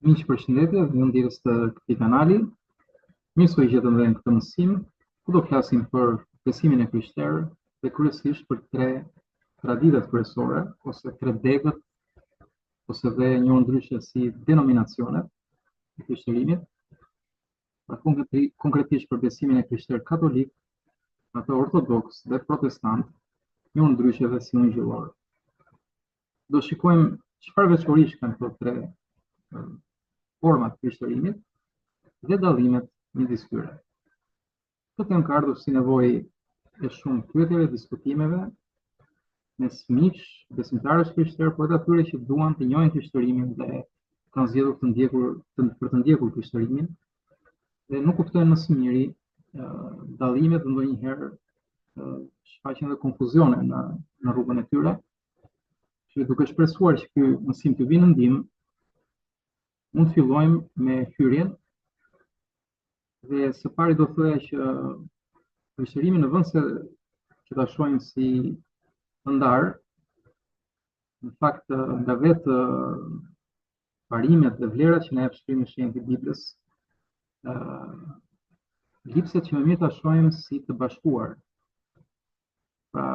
Miq, përshëndetje, dhe ndjerës të këtij kanali. Mirë se u gjetëm në këtë mësim, ku do flasim për besimin e krishterë dhe kryesisht për tre traditat kryesore, ose tre degët, ose dhe njohur ndryshe si denominacionet e krishtërimit. Pra konkretisht për besimin e krishterë katolik, ato ortodoks dhe protestant, njohur ndryshe dhe si ungjillor. Do shikojmë çfarë veçorish kanë këto tre format të krishtërimit dhe dallimet midis tyre. Këtë temë ka ardhur si nevojë e shumë pyetjeve, diskutimeve mes miq, besimtarësh krishterë, por edhe atyre që duan të njohin krishtërimin dhe kanë zgjedhur për të ndjekur krishtërimin dhe nuk kuptojnë më së miri dallimet dhe ndonjëherë shfaqen edhe konfuzione në rrugën e tyre. Që duke shpresuar që ky mësim të vinë në ndihmë, mund të fillojmë me hyrjen dhe së pari do thoya që krishterimi në vend se që ta shohim si të ndarë, në fakt nga vetë parimet dhe vlerat që na jep shkrimi i shenjtë i Biblës, lipset që më mirë ta shohim si të bashkuar. Pra,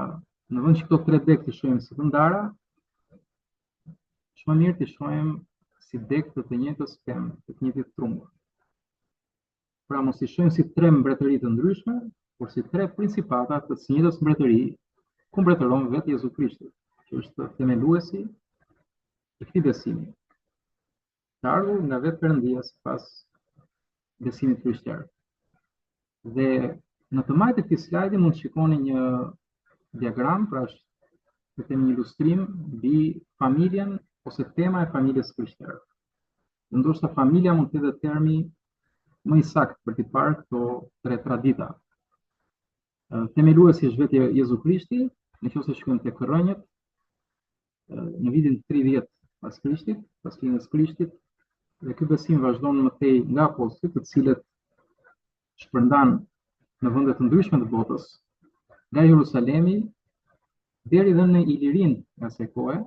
në vend që këto tre degë të shohim si të ndara, më mirë të shohim si degë të njëjtës pemë, të njëjtit trungur. Pra mos i shohim si tre mbretëri të ndryshme, por si tre principata të së njëjtës mbretëri, ku mbretëron vetë Jezu Krishti, që është themeluesi i këtij besimi. Të ardhur nga vetë Perëndia sipas besimit krishterë. Dhe në të majtë e këtij slajdi mund të shikoni një diagram, pra është një ilustrim mbi familjen ose tema e familjes krishtere. Ndoshta familja mund të jetë termi më i saktë për të parë këto tre tradita. Themeluesi është vetë Jezu Krishti, nëse shkojmë tek rrënjët, në vitin 30 pas Krishtit, pas linjës Krishtit, dhe ky besim vazhdon më tej nga apostujt, të cilët shpërndan në vende të ndryshme të botës, nga Jerusalemi deri dhe në Ilirin nga asaj kohe,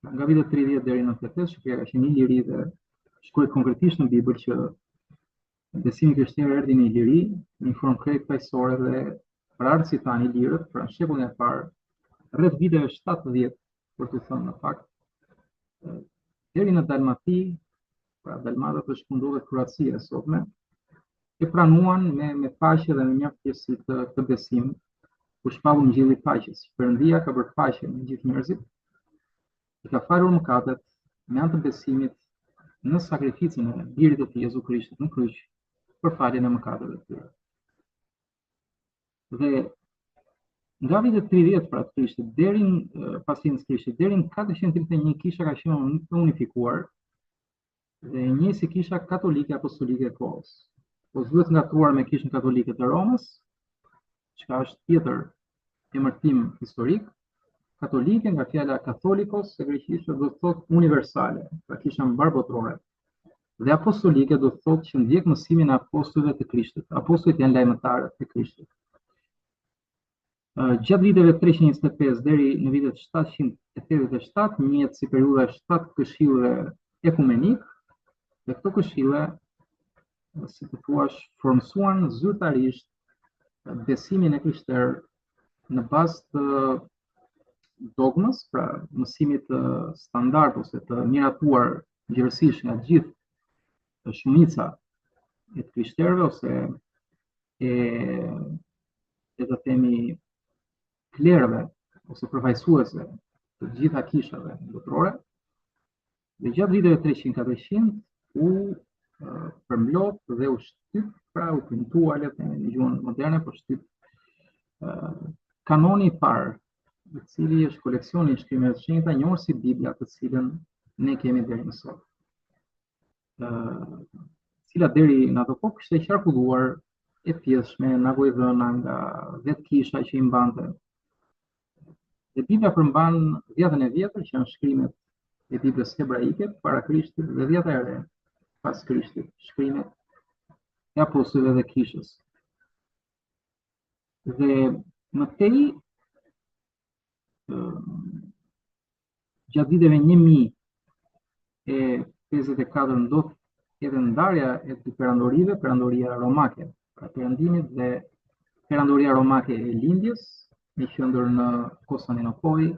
nga vitet 30 deri në 85, që ka qenë Iliri dhe shkruhet konkretisht në Bibël që besimi krishter erdhi në Iliri, në një formë krejt paqësore dhe prarë si tani Ilirët, pra në shekullin e parë, rreth viteve 70, për të thënë në fakt, deri në Dalmati, pra Dalmatët është ku ndodhet Kroacia e sotme, e pranuan me paqe dhe me mjaftësi këtë besim, ku shpallur ngjilli i paqes. Perëndia ka bërë paqe me gjithë njerëzit, i ka falur mëkatet me anë të besimit në sakrificën e birit të tij Jezu Krishtit në kryq për faljen e mëkateve të tyre. Dhe nga vitet 30 para Krishtit deri pas linjës Krishtit deri në 431 kisha ka qenë unifikuar dhe një si kisha katolike apostolike e kohës. Po duhet ngatuar me kishën katolike të Romës, që është tjetër emërtim historik. Katolike nga fjala katholikos e greqisht do të thotë universale, pra kisha mbarbotërore. Dhe apostolike do të thotë që ndjek mësimin e apostujve të Krishtit. Apostujt janë lajmëtarët e Krishtit. Gjatë viteve 325 deri në vitet 787 njihet si periudha e 7 këshillëve ekumenik, dhe këto këshille, si të thuash, formsuan zyrtarisht besimin e krishterë në bazë të dogmës, pra mësimit standard ose të miratuar gjithësisht nga gjithë shumica e krishterëve ose e të themi klerëve ose përfaqësuesve të gjitha kishave botërore. Dhe gjatë viteve 300-400 u përmblot dhe u shtyp, pra u premtua le të themi në gjuhën moderne, por shtyp kanoni i parë, i cili është koleksioni i shkrimeve të shenjta njohur si Bibla, të cilën ne kemi deri më sot. Cila deri në ato kohë ishte qarkulluar e thjeshme, nevojëdhëna nga vetë kisha që i mbante. Dhe Bibla përmban 10 e vjetër që janë shkrimet e Biblës hebraike para Krishtit dhe 10 e re pas Krishtit, shkrimet e apostujve dhe kishës. Dhe më tej gjatë viteve 1054 ndodh edhe ndarja e dy perandorive, perandoria romake, pra perëndimit dhe perandoria romake e lindjes, me qendër në Konstantinopoj,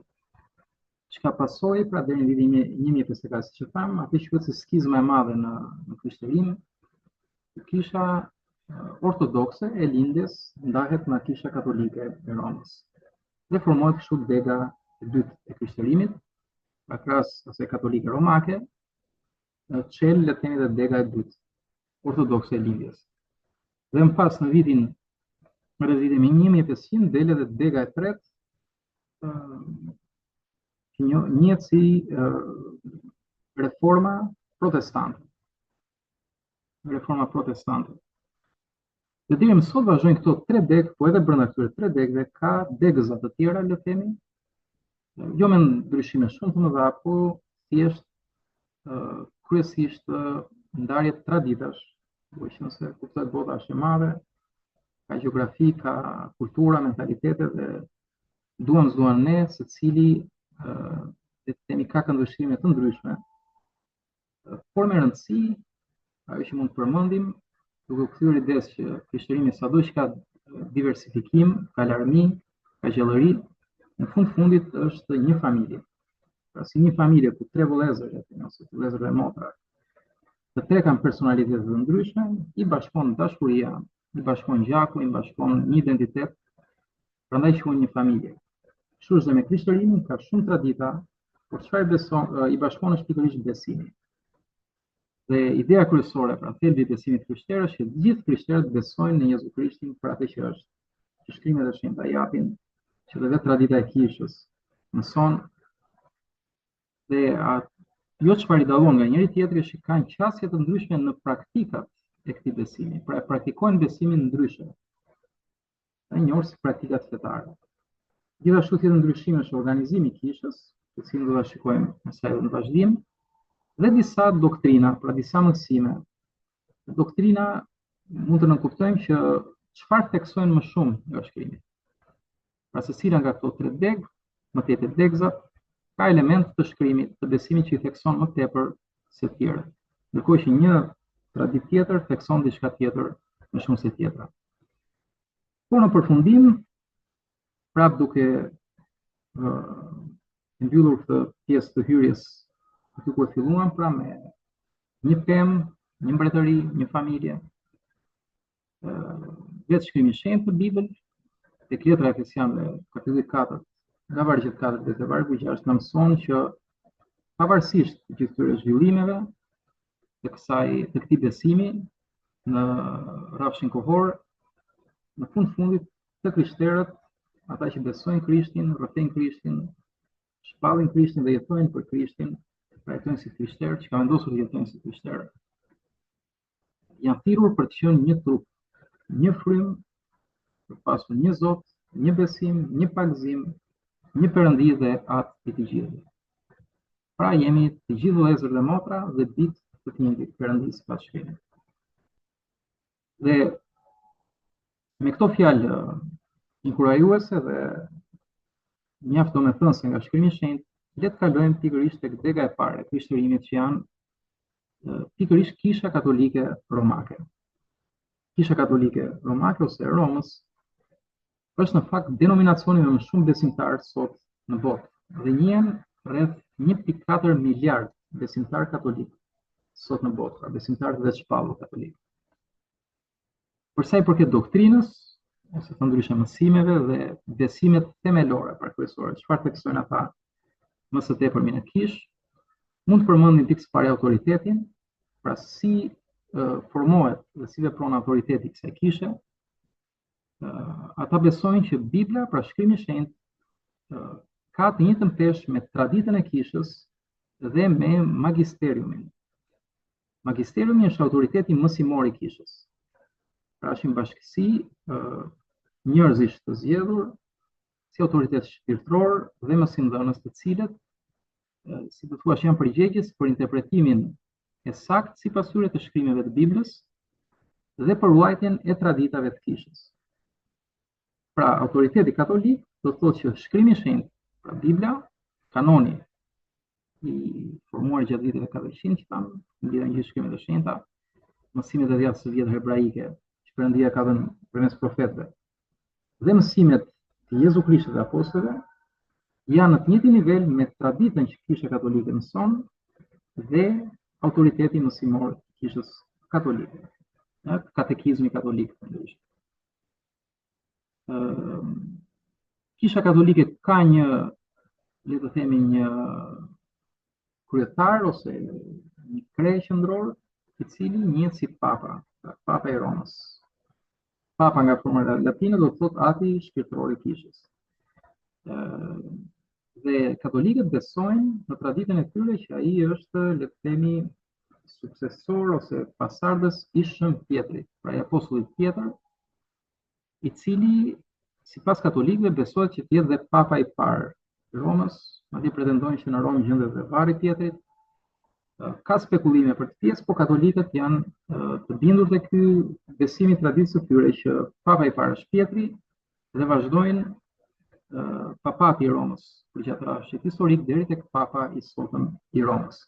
çka pasoi pra deri në vitin 1504, siç e tham, atë quhet si skizma e madhe në krishterinë. Kisha ortodokse e lindjes ndahet nga kisha katolike e Romës. Dhe formohet kështu dega e dytë e krishterimit, pra krahas asaj katolike romake, çel le të themi dhe dega e dytë ortodokse e lindjes. Dhe më pas në vitin 1500 del edhe dega e tretë, që njihet si reforma protestante. Reforma protestante. Dhe deri më sot vazhdojnë këto tre degë, po edhe brenda këtyre tre degëve ka degëza të tjera, le të themi, jo me ndryshime shumë të mëdha, po thjesht kryesisht ndarje traditash, duke qenë se kuptohet bota është e madhe, ka gjeografi, ka kultura, mentalitete dhe duan ne, secili le të themi ka këndvështrime të ndryshme. Por me rëndësi, ajo që mund të përmendim, duke u kthyer idesë që krishterimi sado që ka diversifikim, ka larmi, ka gjallëri, në fundit është një familje. Pra si një familje ku tre vëllezër, ose vëllezër dhe motra, të tre kanë personalitete të ndryshme, i bashkon dashuria, i bashkon gjaku, i bashkon një identitet, prandaj quhen një familje. Kështu është dhe me krishterimin, ka shumë tradita, por çfarë i bashkon është pikërisht besimi. Dhe ideja kryesore, pra thelbi i besimit krishterë është që të gjithë krishterët besojnë në Jezu Krishtin për atë që është. Që shkrimet e shenjta japin, që dhe vetë tradita e kishës mëson, dhe jo çfarë i dallon nga njëri tjetri është që kanë qasje të ndryshme në praktikat e këtij besimi. Pra e praktikojnë besimin ndryshe. Dhe njohur si praktikat fetare. Gjithashtu tjetër ndryshimi është organizimi i kishës, të cilin do ta shikojmë më së në vazhdim, dhe disa doktrina, pra disa mësime. Doktrina mund të nënkuptojmë që çfarë theksojnë më shumë nga shkrimi. Pra secila nga këto tre degë, më tetë degëzat, ka element të shkrimit, të besimit që i thekson më tepër se të tjerët. Ndërkohë që një traditë tjetër thekson diçka tjetër më shumë se tjetra. Por në përfundim, prap duke mbyllur këtë pjesë të hyrjes aty ku filluam, pra me një pemë, një mbretëri, një familje, vetë shkrimi i shenjtë të Bibël, tek letra Efesianëve, kapitulli 4, nga vargjet 4 deri te vargu 6 na mëson që pavarësisht të gjithë këtyre zhvillimeve të këtij besimi në rrafshin kohor, në fundit të krishterët, ata që besojnë Krishtin, rrethojnë Krishtin, shpallin Krishtin dhe jetojnë për Krishtin, pra jetojnë si krishterë, që ka vendosur të jetojnë si krishterë, janë thirrur për të qenë një trup, një frym, për pasur një Zot, një besim, një pagëzim, një Perëndi dhe atë i të gjithë. Pra jemi të gjithë vëllezër dhe motra dhe bitë të të njëjtit Perëndi sipas shkrimit. Dhe me këto fjalë inkurajuese dhe mjaft domethënëse nga shkrimi i shenjtë, le të kalojmë pikërisht tek dega e parë e krishterimit, që janë pikërisht kisha katolike romake. Kisha katolike romake ose e Romës është në fakt denominacioni me më shumë besimtarë sot në botë, dhe njihen rreth 1.4 miliard besimtarë katolik sot në botë, pra besimtarë të vetë shpallur katolik. Për sa i përket doktrinës, ose të ndryshme mësimeve dhe besimet themelore, pra kryesore, çfarë theksojnë ata më së tepërmi në kishë, mund të përmendim pikë së pari autoritetin, pra si formohet dhe si vepron autoriteti i kësaj kishe. Ata besojnë që Bibla, pra shkrimi i shenjtë, ka të njëjtën peshë me traditën e kishës dhe me magisteriumin. Magisteriumi është autoriteti mësimor i kishës. Pra është një bashkësi njerëzish të zgjedhur si autoritet shpirtëror dhe mësimdhënës, të cilët, si të thuash, janë përgjegjës për interpretimin e saktë sipas tyre të shkrimeve të Biblës dhe për ruajtjen e traditave të kishës. Pra, autoriteti katolik do të thotë që shkrimi i shenjtë, pra Bibla, kanoni i formuar gjatë viteve 400 që kanë lidhur me shkrimet e shenjta, mësimet e dhjetës së vjetë hebraike që Perëndia ka dhënë përmes profetëve dhe mësimet të Jezu Krishtit dhe apostujve janë në të njëjtin nivel me traditën që Kisha Katolike mëson dhe autoriteti mësimor të Kishës Katolike, katekizmi katolik. Kisha Katolike ka një, le të themi, një kryetar ose një krye qendror, i cili njihet si Papa, Papa i Romës. Papa nga forma latine do të thotë ati shpirtëror i Kishës. Dhe katolikët besojnë në traditën e tyre që ai është, le të themi, suksesor ose pasardhës i Shën Pjetrit, pra i apostullit Pjetër, i cili sipas katolikëve besohet që të jetë dhe Papa i parë i Romës, madje pretendojnë që në Romë gjendet dhe varri i Pjetrit. Ka spekulime për të pjesë, po katolikët janë të bindur te ky besimi i traditës së tyre që Papa i parë është Pjetri dhe vazhdojnë papati i Romës për gjatë rrafshit historik deri tek Papa i sotëm i Romës.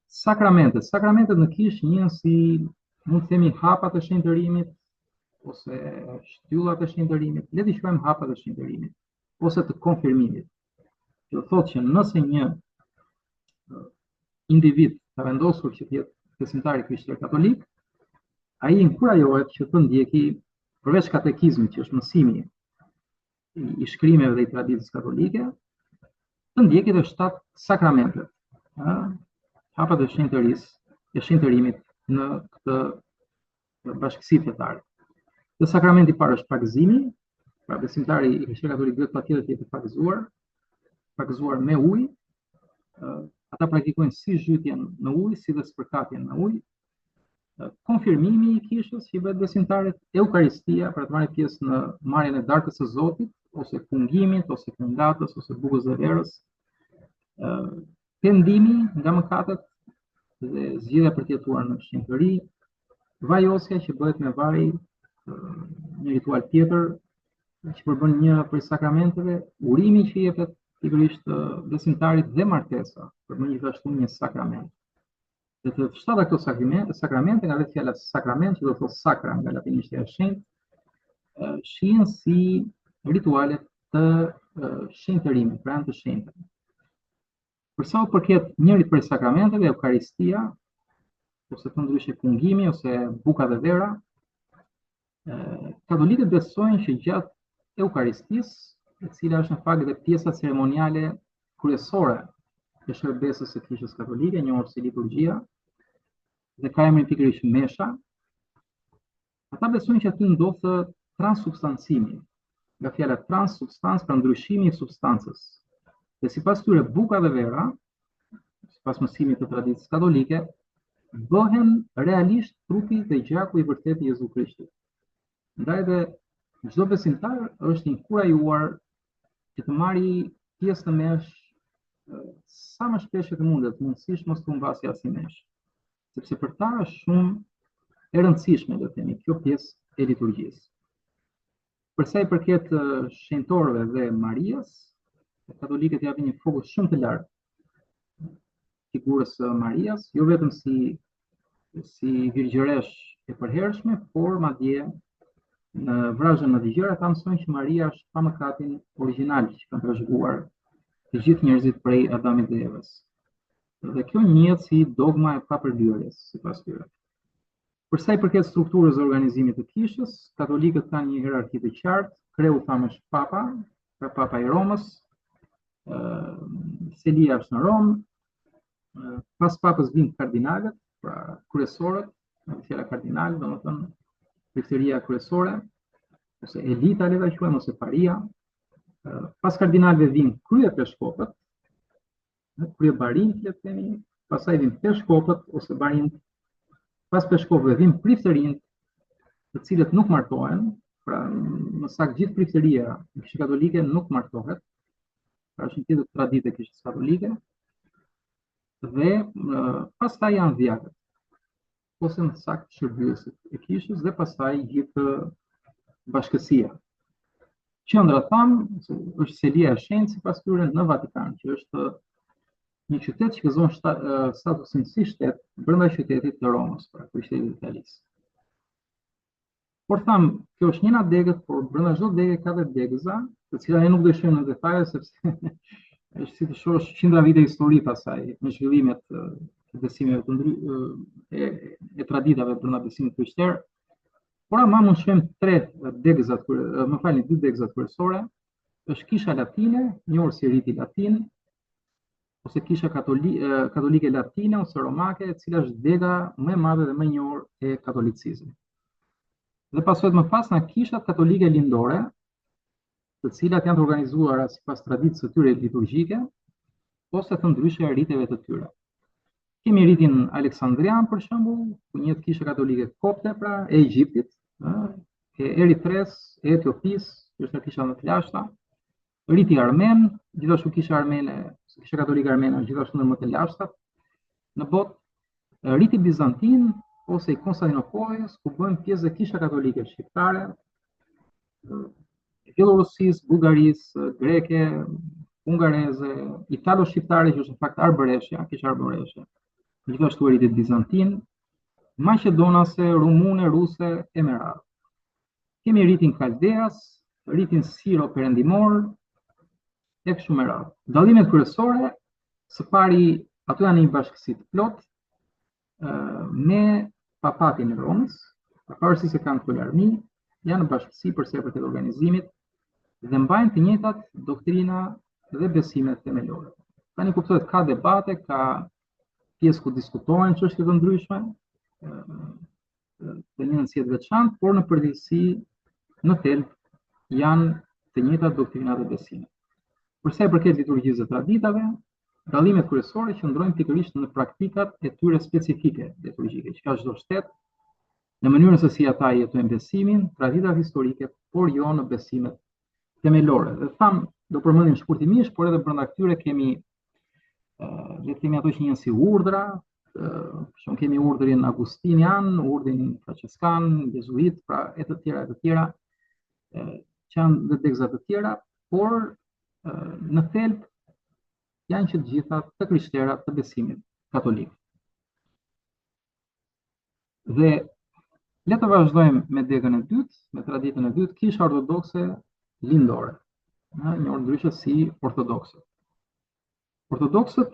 Sakramentet në Kishë njihen si, mund të themi, hapat e shenjtërimit ose shtyllat e shenjtërimit, le t'i quajmë hapat e shenjtërimit ose të konfirmimit. Do thotë që nëse një individ ka vendosur që të jetë besimtar i Krishtit katolik, ai inkurajohet që të ndjeki, përveç katekizmit që është mësimi i shkrimeve dhe i traditës katolike, të ndjeki edhe 7 sakramentet, hapat e shenjtërimit në këtë bashkësi fetare. Dhe sakramenti i parë është pagëzimi, pra besimtari i Krishtit katolik duhet patjetër të jetë pagëzuar me ujë. Ata praktikojnë si zhytjen në ujë, si dhe spërkatjen në ujë. Konfirmimi i Kishës që i bëhet besimtarit, Eukaristia, për të marrë pjesë në marrjen e darkës së Zotit, ose fungimit, ose fungatës, ose bukës së verës, pendimi nga mëkatet dhe zgjidhja për të jetuar në shenjtëri, vajosja që bëhet me vaj, një ritual tjetër që përbën një prej sakramenteve, urimi që jepet pikërisht besimtarit dhe martesa, përbën gjithashtu një sakrament. Dhe të 7 këto sakramente, nga vetë fjala sakrament, që do të thotë sakra nga latinishtja e shenjtë, shihen si rituale të shenjtërimit, pra janë të shenjta. Për sa u përket njërit prej sakramenteve, Eukaristia, ose të ndryshe fungimi ose buka dhe vera, katolikët besojnë që gjatë Eukaristisë, e cila është në fakt dhe pjesa ceremoniale kryesore e shërbesës së Kishës Katolike, njohur si liturgjia, dhe ka emrin pikërisht mesha, ata besojnë që aty ndodh transsubstancimi, nga fjala transsubstancë, pra ndryshimi i substancës. Dhe sipas tyre buka dhe vera, sipas mësimit të traditës katolike, bëhen realisht trupi dhe gjaku i vërtetë i Jezu Krishtit. Ndaj dhe çdo besimtar është inkurajuar që të marrë pjesë në mesh sa më shpesh që mundet, mundësisht mos të humbasë asnjë mesh, sepse për ta është shumë e rëndësishme, do të themi, kjo pjesë e liturgjisë. Për sa i përket shenjtorëve dhe Marias, katolikët japin një fokus shumë të lartë figurës së Marias, jo vetëm si virgjëresh e përhershme, por madje në Vrazhën në Digjera ata mësojnë që Maria është pa mëkatin origjinal që kanë trashëguar të gjithë njerëzit prej Adamit dhe Evës. Dhe kjo njihet si dogma e papërlyerjes sipas tyre. Për sa i përket strukturës së organizimit të Kishës, katolikët kanë një hierarki të qartë, kreu thamë është Papa, pra Papa i Romës, Selia është në Romë, pas Papës vijnë kardinalët, pra kryesorët, në fjala kardinal, domethënë prifteria kryesore, ose elita le ta quajmë, ose paria. Pas kardinalëve vijnë kryepreshkopët, kryebarinjtë, le të themi, pastaj vijnë peshkopët ose barinjtë. Pas peshkopëve vijnë prifterinjtë, të cilët nuk martohen, pra në saktë gjithë prifteria e Kishës Katolike nuk martohet, pra është një tjetër traditë e Kishës Katolike. Dhe pastaj janë dhjakët, ose në saktë shërbyesit e Kishës, dhe pastaj gjithë bashkësia. Qendra thamë është selia e shenjtë sipas tyre në Vatikan, që është një qytet që gëzon statusin si shtet brenda qytetit të Romës, pra kryeqytetit të Italisë. Por tham, kjo është njëna degët, por brenda çdo degë ka 10 degëza, të cilat ne nuk do shojmë në detaje sepse është si të shohësh qindra vite histori pasaj, me zhvillimet e besimeve e traditave brenda besimit krishterë. Por ama mund të shohim 2 degëzat kryesore, është kisha latine, njohur si riti latin, ose kisha katolike latine ose romake, e cila është dega më e madhe dhe më e njohur e katolicizmit. Dhe pasojë më pas nga kishat katolike lindore, të cilat janë të organizuara sipas traditës së tyre liturgjike, ose të ndryshe riteve të tyre. Kemi ritin Aleksandrian, për shembull, ku njëhet kisha katolike kopte, pra e Egjiptit, e Eritres, e Etiopisë, që është kisha më të lashta, riti armen, gjithashtu kisha katolike armene, gjithashtu në më të lashtat në botë, riti bizantin ose i Konstantinopolis, ku bëhen pjesë dhe kisha katolike shqiptare, Bielorusisë, Bullgarisë, greke, hungareze, italo-shqiptare, që është në fakt arbëreshja, kisha arbëreshja, gjithashtu ritit bizantin, maqedonase, rumune, ruse e me radhë. Kemi ritin Kaldeas, ritin Siro-perëndimor, e kështu me radhë. Dallimet kryesore, së pari, ato janë një bashkësi të plot me papatin e Romës, pavarësisht se kanë polarmi, janë në bashkësi për sa i përket organizimit dhe mbajnë të njëjtat doktrina dhe besimet themelore. Tani kuptohet ka debate, ka pjesë ku diskutohen çështje të ndryshme, të një rëndësie të veçantë, por në përgjithësi në thelb janë të njëjtat doktrina dhe besimet. Për sa i përket liturgjisë dhe traditave, dallimet kryesore qëndrojnë pikërisht në praktikat e tyre specifike liturgjike, që ka çdo shtet, në mënyrën se si ata jetojnë besimin, traditat historike, por jo në besimet themelore. Dhe tham, do përmendim shkurtimisht, por edhe brenda këtyre kemi le të themi ato që janë si urdhra, kemi urdhrin Agustinian, urdhrin Franceskan, jezuit, pra e të tjera, që janë dhe degëza të tjera, por në thelb janë që të gjitha të krishterat të besimit katolik. Dhe le të vazhdojmë me degën e dytë, me traditën e dytë, kisha ortodokse lindore, njohur ndryshe si ortodokse. Ortodoksët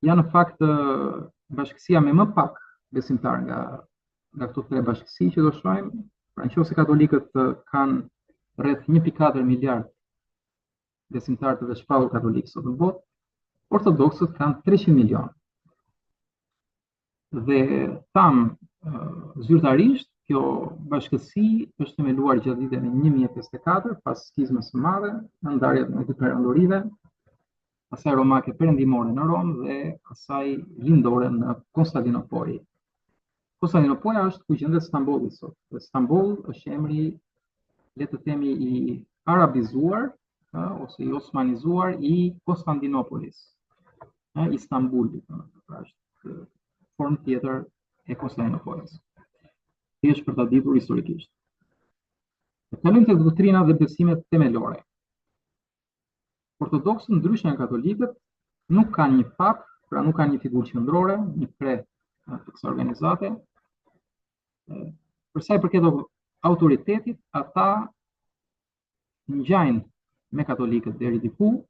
janë në fakt bashkësia me më pak besimtar nga këto 3 bashkësi që do shohim. Pra nëse katolikët kanë rreth 1.4 miliard besimtarë të shpallur katolik sot në botë, ortodoksët kanë 300 milion. Dhe tham zyrtarisht, kjo bashkësi është themeluar gjatë viteve 1054 pas skizmës së madhe, në ndarjen e dy perëndorive, asaj romake perëndimore në Rom dhe asaj lindore në Konstantinopol. Konstantinopola është ku gjendet Stambolli sot. Stamboll është emri, le të themi, i arabizuar ose i osmanizuar i Konstantinopolis, Istanbullit, pra është formë tjetër e Konstantinopolis. Thjesht për ta ditur historikisht. Kalojmë tek doktrina dhe besimet themelore. Ortodoksët, ndryshe nga katolikët, nuk kanë një pap, pra nuk kanë një figurë qendrore, një pre të kësaj organizate. Për sa i përket autoritetit, ata ngjajnë me katolikët deri diku,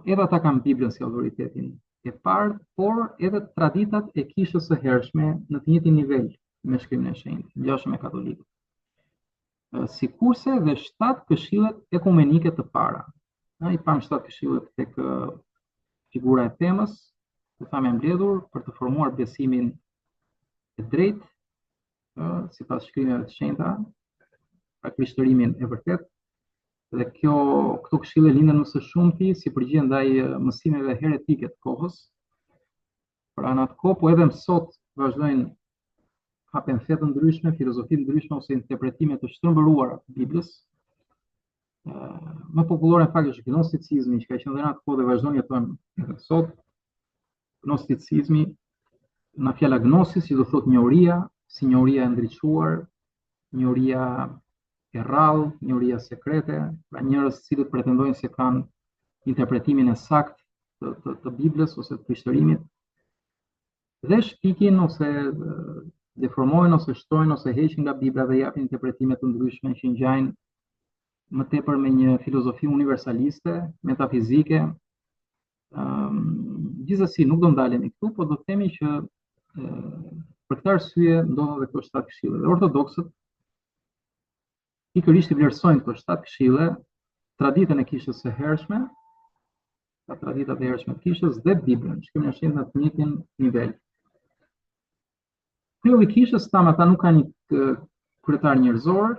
edhe ata kanë Biblën si autoritetin e parë, por edhe traditat e kishës së hershme në të njëjtin nivel me shkrimin e shenjtë, ngjashëm me katolikët. Sikurse dhe 7 këshillet ekumenike të para. I pam 7 këshillet tek figura e temës, që thamë mbledhur për të formuar besimin e drejtë, sipas shkrimeve të shenjta, pra krishtërimin e vërtet. Dhe këto këshille linden më së shumti si përgjigje ndaj mësimeve heretike të kohës. Pra në atë kohë, po edhe sot vazhdojnë hapen fe të ndryshme, filozofi të ndryshme ose interpretime të shtrëmbëruara të Biblës. Më popullore në fakt është gnosticizmi, që ka qenë dhe në atë kohë dhe vazhdon jeton edhe sot. Gnosticizmi, nga fjala gnosis, që do thotë njohuria, si njohuria e ndriçuar, njohuria e rrallë, njohuria sekrete, pra njerëz të cilët pretendojnë se kanë interpretimin e saktë të Biblës ose të Krishterimit, dhe shpikin ose deformojnë ose shtojnë ose heqin nga Bibla dhe japin interpretime të ndryshme që ngjajnë më tepër me një filozofi universaliste, metafizike. Gjithsesi nuk do ndalemi këtu, por do të themi që për këtë arsye ndodhen edhe këto 7 këshille. Dhe ortodoksët pikërisht i vlerësojnë këto 7 këshille, traditën e kishës së hershme, traditat e hershme të kishës dhe Biblën, shkrim në shenjtë në të njëjtin nivel. Kreu i kishës ata nuk kanë një kryetar njerëzor,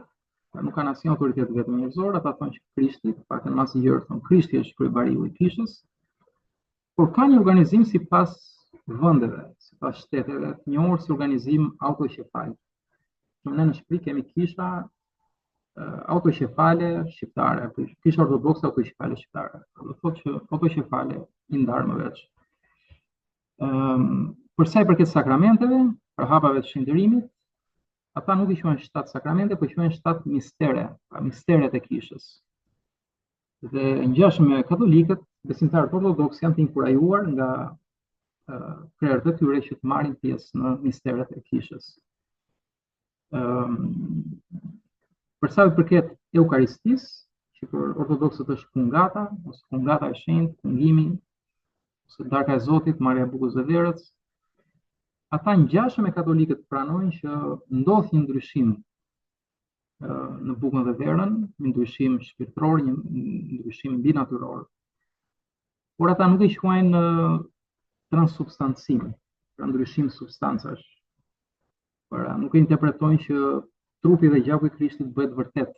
nuk kanë asnjë autoritet vetëm njerëzor, ata thonë që Krishti, paktën mas i gjerë thonë Krishti është kryebariu i kishës, por ka një organizim sipas vendeve, sipas shteteve, të njohur si organizim autoqefal. Ne në Shqipëri kemi kisha autoqefale shqiptare, kisha ortodokse autoqefale shqiptare. Do thotë që autoqefale i ndarë më veç. Për sa i përket sakramenteve, për hapave të shenjtërimit, ata nuk i quajnë 7 sakramente, por i quajnë 7 mistere, misteret e kishës. Dhe ngjashëm me katolikët, besimtarët ortodoks janë të inkurajuar nga krerët e tyre që të marrin pjesë në misteret e kishës. Për sa i përket eukaristisë, që për ortodoksët është fungata, ose fungata e shenjtë, fungimi, ose darka e Zotit, marrja e bukës dhe verës, ata ngjashëm me katolikët pranojnë që ndodh një ndryshim në bukën dhe verën, një ndryshim shpirtëror, një ndryshim binatyror. Por ata nuk i quajnë transsubstancim, pra ndryshim substancash. Pra nuk e interpretojnë që trupi dhe gjaku i Krishtit bëhet vërtet,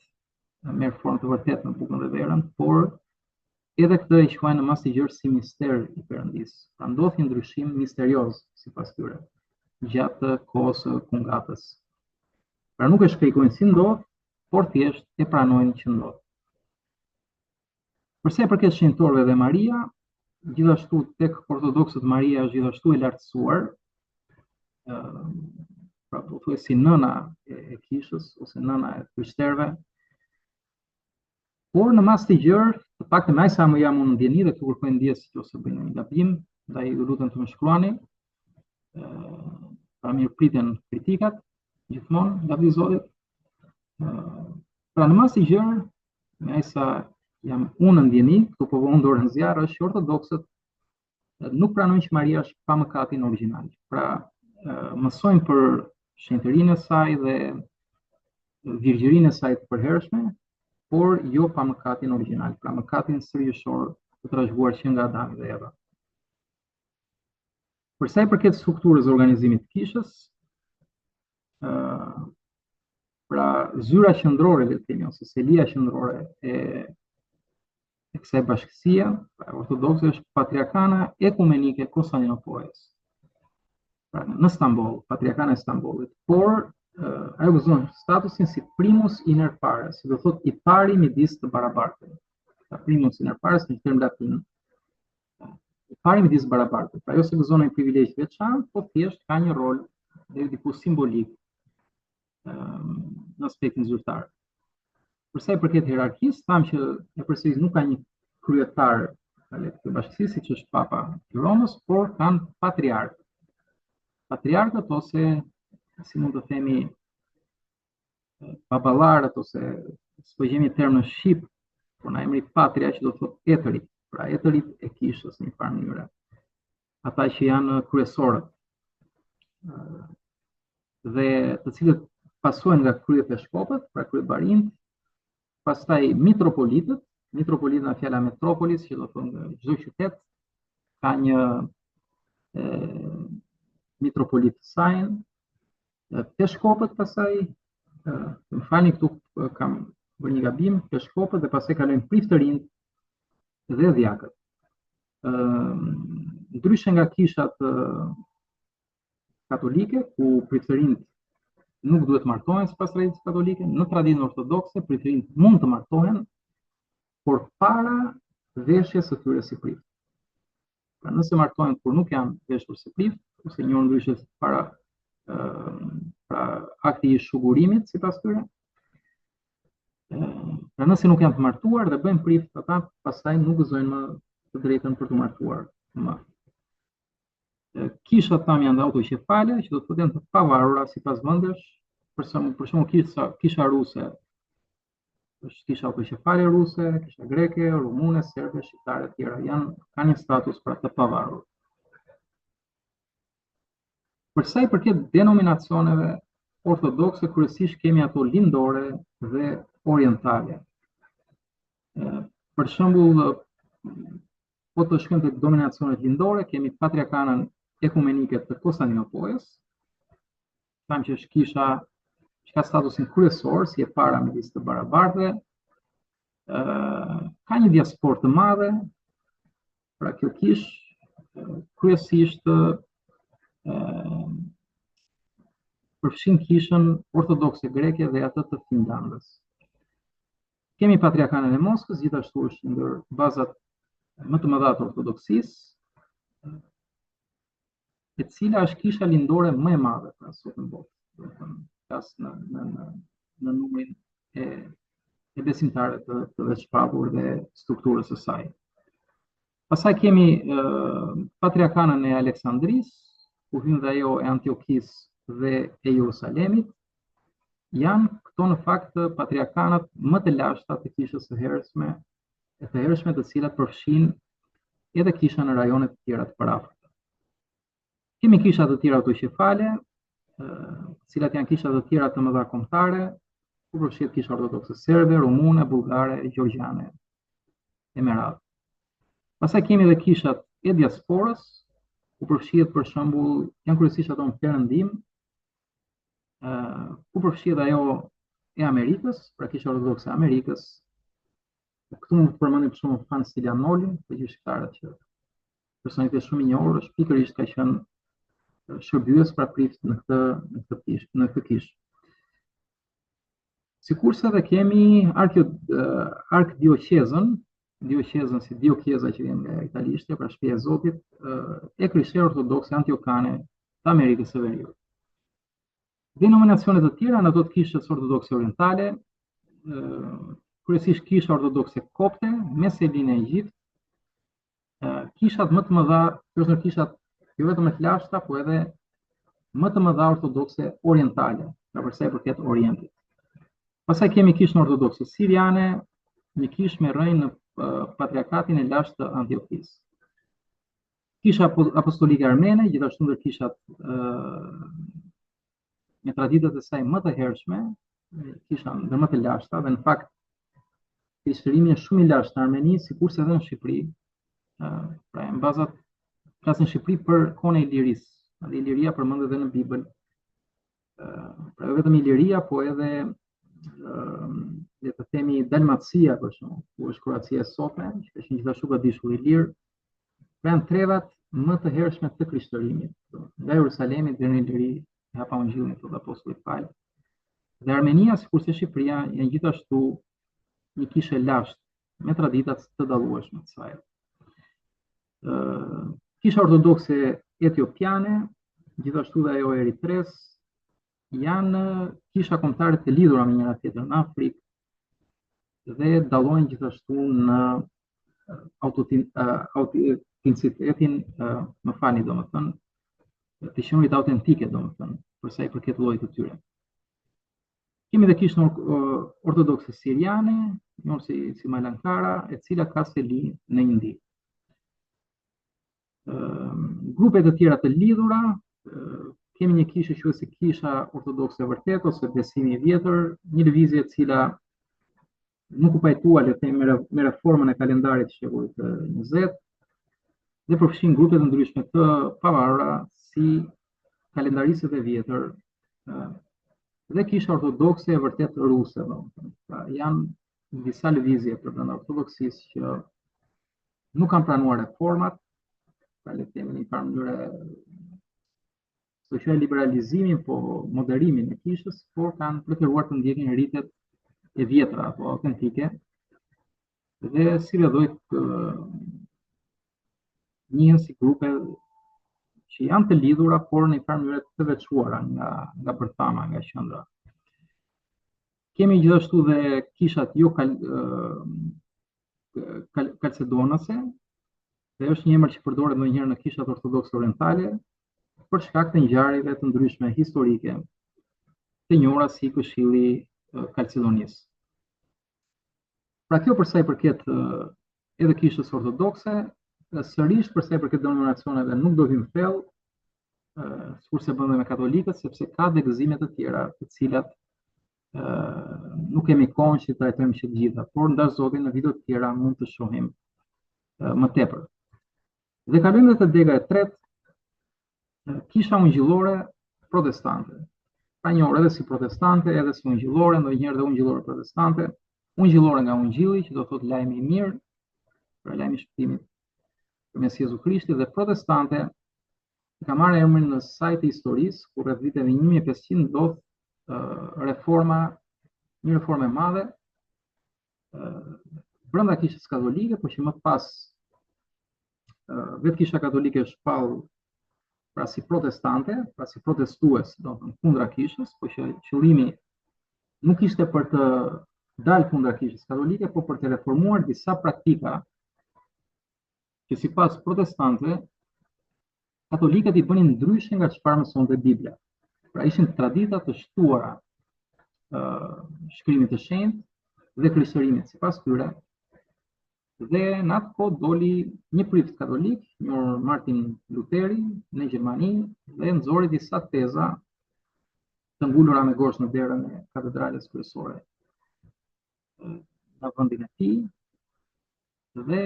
merr formë të vërtet në bukën dhe verën, por edhe këtë e quajnë në mas të gjerë si mister i Perëndisë. Pra ndodh një ndryshim misterioz sipas tyre gjatë kohës së fungatës. Pra nuk e shpjegojnë si ndodh, por thjesht e pranojnë që ndodh. Për sa i përket shenjtorëve dhe Maria, gjithashtu tek ortodoksët Maria është gjithashtu e lartësuar, pra po thuaj si nëna e kishës ose nëna e krishterëve. Por në mas të gjerë, të paktën më sa më jam unë ndjeni dhe të kërkoj ndjes nëse bëjnë një gabim, ndaj ju lutem të më shkruani. Pra mirëpritjen kritikat gjithmonë nga Zotit. Pra në mas të gjerë, më sa jam unë ndjeni, këtu po vënë dorën zjarr, është që ortodoksët nuk pranojnë që Maria është pa mëkatin origjinal. Pra mësojnë për shenjtërinë e saj dhe virgjërinë e saj të përhershme, por jo pa mëkatin origjinal, pra mëkatin sërjeshor të trashëguar që nga Adami dhe Eva. Për sa i përket strukturës së organizimit të kishës, pra zyra qendrore le të themi ose selia qendrore e kësaj bashkësie, pra ortodokse është Patriarkana Ekumenike Konstantinopolës. Pra në Stamboll, Patriarkana e Stambollit, por ajo gëzon statusin si primus inter pares, do thotë i pari midis të barabartëve. Pra primus inter pares në term latin, i pari midis barabartëve. Pra jo se gëzon një privilegj veçantë, po thjesht ka një rol deri diku simbolik në aspektin zyrtar. Për sa i përket hierarkisë, thamë që e përsëris nuk ka një kryetar të bashkësisë, siç është Papa i Romës, por kanë patriarkë. Patriarkët ose si mund të themi baballarët ose s'po gjejmë term në shqip, por na emri patria që do të thotë etëri, pra etërit e kishës në një farë mënyrë. Ata që janë kryesorët dhe të cilët pasojnë nga kryepiskopët, pra kryebarinë, pastaj mitropolitët, nga fjala metropolis, që do thonë në çdo qytet ka një mitropolit të saj, peshkopët pastaj, më falni këtu kam bërë një gabim, peshkopët dhe pastaj kalojnë priftërinjtë dhe dhjakët. Ndryshe nga kishat katolike, ku priftërinjtë nuk duhet martohen sipas traditës katolike, në traditën ortodokse priftërinjtë mund të martohen, por para veshjes së tyre si prift. Pra nëse martohen kur nuk janë veshur si prift, ose njohur ndryshe para akti i shugurimit sipas tyre. Pra nëse nuk janë të martuar dhe bëjnë prift, ata pastaj nuk gëzojnë më të drejtën për të martuar. më. Kishat tam janë autoqefale, që do të thotë janë të pavarura sipas vendesh, për shembull kisha ruse është kisha autoqefale ruse, kisha greke, rumune, serbe, shqiptare të tjera kanë një status pra të pavarur. Për sa i përket denominacioneve ortodokse, kryesisht kemi ato lindore dhe orientale. Për shembull, po të shkojmë tek denominacionet lindore, kemi patriarkanën ekumenike të Konstantinopolës, tham që është kisha që ka statusin kryesor, si e para me listë të barabartë, ka një diasporë të madhe, pra kjo kishë kryesisht përfshin kishën ortodokse greke dhe atë të Finlandës. Kemi patriarkanën e Moskës, gjithashtu është ndër bazat më të mëdha të ortodoksisë, e cila është kisha lindore më e madhe pra sot në botë, do të thënë kas në numrin e besimtarëve të veçpavur dhe strukturës së saj. Pastaj kemi patriarkanën e Aleksandrisë, ku hyn dhe ajo e Antiokisë dhe e Jerusalemit. Janë këto në fakt patriarkanat më të lashta të kishës së hershme, të cilat përfshin edhe kisha në rajonet të tjera të parafta. Kemi kisha të tjera autoqefale, cilat janë kisha të tjera të mëdha kombëtare, ku përfshihet kisha ortodokse serbe, rumune, bullgare, gjeorgjane e me radhë. Pastaj kemi edhe kishat e diasporës, ku përfshihet për shembull, janë kryesisht ato në perëndim, ku përfshihet ajo e Amerikës, pra kisha ortodokse e Amerikës. Këtu mund të përmendim për shembull Frans Ilianolin, përgjithësitarët që personalitet shumë i njohur, është pikërisht ka qenë shërbyes pra prift në këtë kishë. Sikurse edhe kemi Arkdioqezën, si Diokjeza që vjen nga italishtja, pra shtëpia e Zotit, e krishterë ortodokse antiokane të Amerikës së Veriut. Denominacione të tjera në ato të kishës ortodokse orientale, kryesisht kisha ortodokse kopte, Meselin e Egjipt, kishat më të mëdha, këto kishat jo vetëm më të lashta, po edhe më të mëdha ortodokse orientale, pra për sa i përket Orientit. Pastaj kemi kishën ortodokse siriane, një kishë me rrënjë në patriarkatin e lashtë të Antiokisë. Kisha apostolike armene, gjithashtu ndër kishat me traditat e saj më të hershme, kisha ndër më të lashta, dhe në fakt krishterimi është shumë i lashtë në Armeni, sikurse edhe në Shqipëri. Pra në bazat flasin Shqipëri për kohën e Ilirisë, dhe Iliria përmendet edhe në Bibël. Pra jo vetëm Iliria, po edhe le të themi Dalmacia për shembull, ku është Kroacia e sotme, që është gjithashtu goditshulli i lirë. Pra janë trevat më të hershme të krishterimit, nga Jerusalemi deri në Iliri, e hapa Ungjillin e apostullit Paul. Dhe Armenia, sikurse Shqipëria, janë gjithashtu një kishë lashtë me traditat të dallueshme të saj. Kisha ortodokse etiopiane, gjithashtu dhe ajo e Eritres, janë kisha kombëtare të lidhura me njëra tjetrën në Afrikë dhe dallojnë gjithashtu në autenticitetin, më falni domethënë, të qenurit autentike domethënë, për sa i përket llojit të tyre. Kemi dhe kishën ortodokse siriane, njohur si Malankara, e cila ka seli në Indi. Grupe të tjera të lidhura, kemi një kishë quhet si kisha ortodokse e vërtet ose besimi i vjetër, një lëvizje e cila nuk u pajtua le të themi me reformën e kalendarit të shekullit të 20 dhe përfshin grupe të ndryshme të pavarura si kalendaristët e vjetër dhe kisha ortodokse e vërtet ruse, pra janë disa lëvizje brenda ortodoksisë që nuk kanë pranuar reformat, pra le të themi në një farë mënyrë që liberalizimin, po moderimin e kishës, por kanë preferuar të ndjekin rritet e vjetra apo autentike dhe si vedoj njihen si grupe që janë të lidhura, por në një farë mënyrë të veçuara nga bërthama, nga qendra. Kemi gjithashtu dhe kishat jo kalcedonase, dhe është një emër që përdoret ndonjëherë në kishat ortodokse orientale për shkak të ngjarjeve të ndryshme historike të njohura si Këshilli Kalcedonis. Pra kjo për sa i përket edhe kishës ortodokse, sërish për sa i përket denominacioneve nuk do vim thellë, kurse bën dhe me katolikët, sepse ka degëzime të tjera, të cilat nuk kemi kohën që të trajtojmë që të gjitha, por ndash Zotin në video të tjera mund të shohim më tepër. Dhe kalojmë te dega e tretë, kisha ungjillore protestante. Pra njohur edhe si protestante, edhe si ungjillore, ndonjëherë dhe ungjillore protestante, ungjillore nga ungjilli, që do thotë lajmi i mirë, pra lajmi i shpëtimit përmes Jezu Krishtit, dhe protestante ka marrë emrin në saj të historisë, kur rreth viteve 1500 ndodh një reformë e madhe brenda kishës katolike, por që më pas vetë kisha katolike shpall pra si protestante, pra si protestues, do të thonë kundra kishës, por që qëllimi nuk ishte për të dalë kundra kishës katolike, por për të reformuar disa praktika që sipas protestantëve katolikët i bënin ndryshe nga çfarë mësonte Bibla. Pra ishin tradita të shtuara shkrimit të shenjtë dhe krishterimit sipas tyre. Dhe në atë kohë doli një prift katolik, njohur Martin Luteri, në Gjermani, dhe nxori disa teza të ngulura me gosh në derën e katedrales kryesore në vendin e tij. Dhe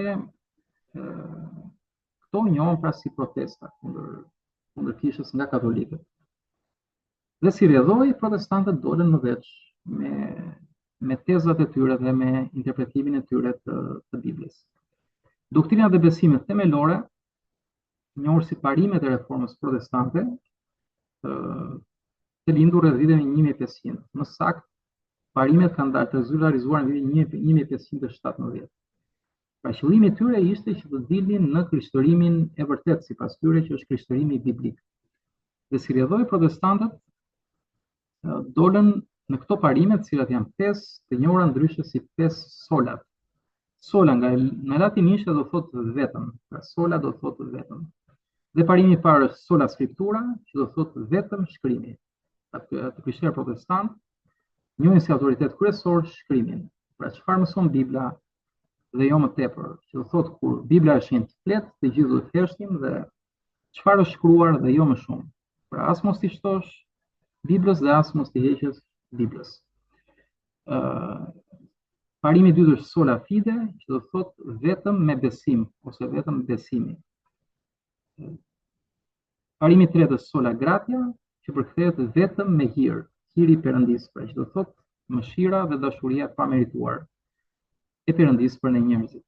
këto njohen pra si protesta kundër kishës nga katolikët. Dhe si rrjedhoi, protestantët dolën më veç me tezat e tyre dhe me interpretimin e tyre të Biblës. Doktrina dhe besimet themelore, njohur si parimet e reformës protestante, të lindur rreth viteve 1500. Më saktë, parimet kanë dalë të zyrtarizuar në vitin 1517. Pra qëllimi i tyre ishte që të dilnin në krishtërimin e vërtet sipas tyre, që është krishtërimi biblik. Dhe si rrjedhoi protestantët, dolën në këto parime, të cilat janë 5 të njohura ndryshe si 5 solat. Sola në latinisht do thotë vetëm, pra sola do thotë vetëm. Dhe parimi i parë është sola scriptura, që do thotë vetëm shkrimi. Të krishterë protestant njohin si autoritet kryesor shkrimin. Pra çfarë mëson Bibla dhe jo më tepër, që do thotë kur Bibla është një flet, të gjithë duhet të theshtim dhe çfarë është shkruar dhe jo më shumë. Pra as mos t'i shtosh Biblës dhe as mos t'i heqësh Biblës. Parimi i dytë është sola fide, që do thotë vetëm me besim ose vetëm besimi. Parimi i tretë është sola gratia, që përkthehet vetëm me hir, hiri i Perëndisë, pra që do thotë mëshira dhe dashuria e pamerituar e Perëndisë për ne njerëzit.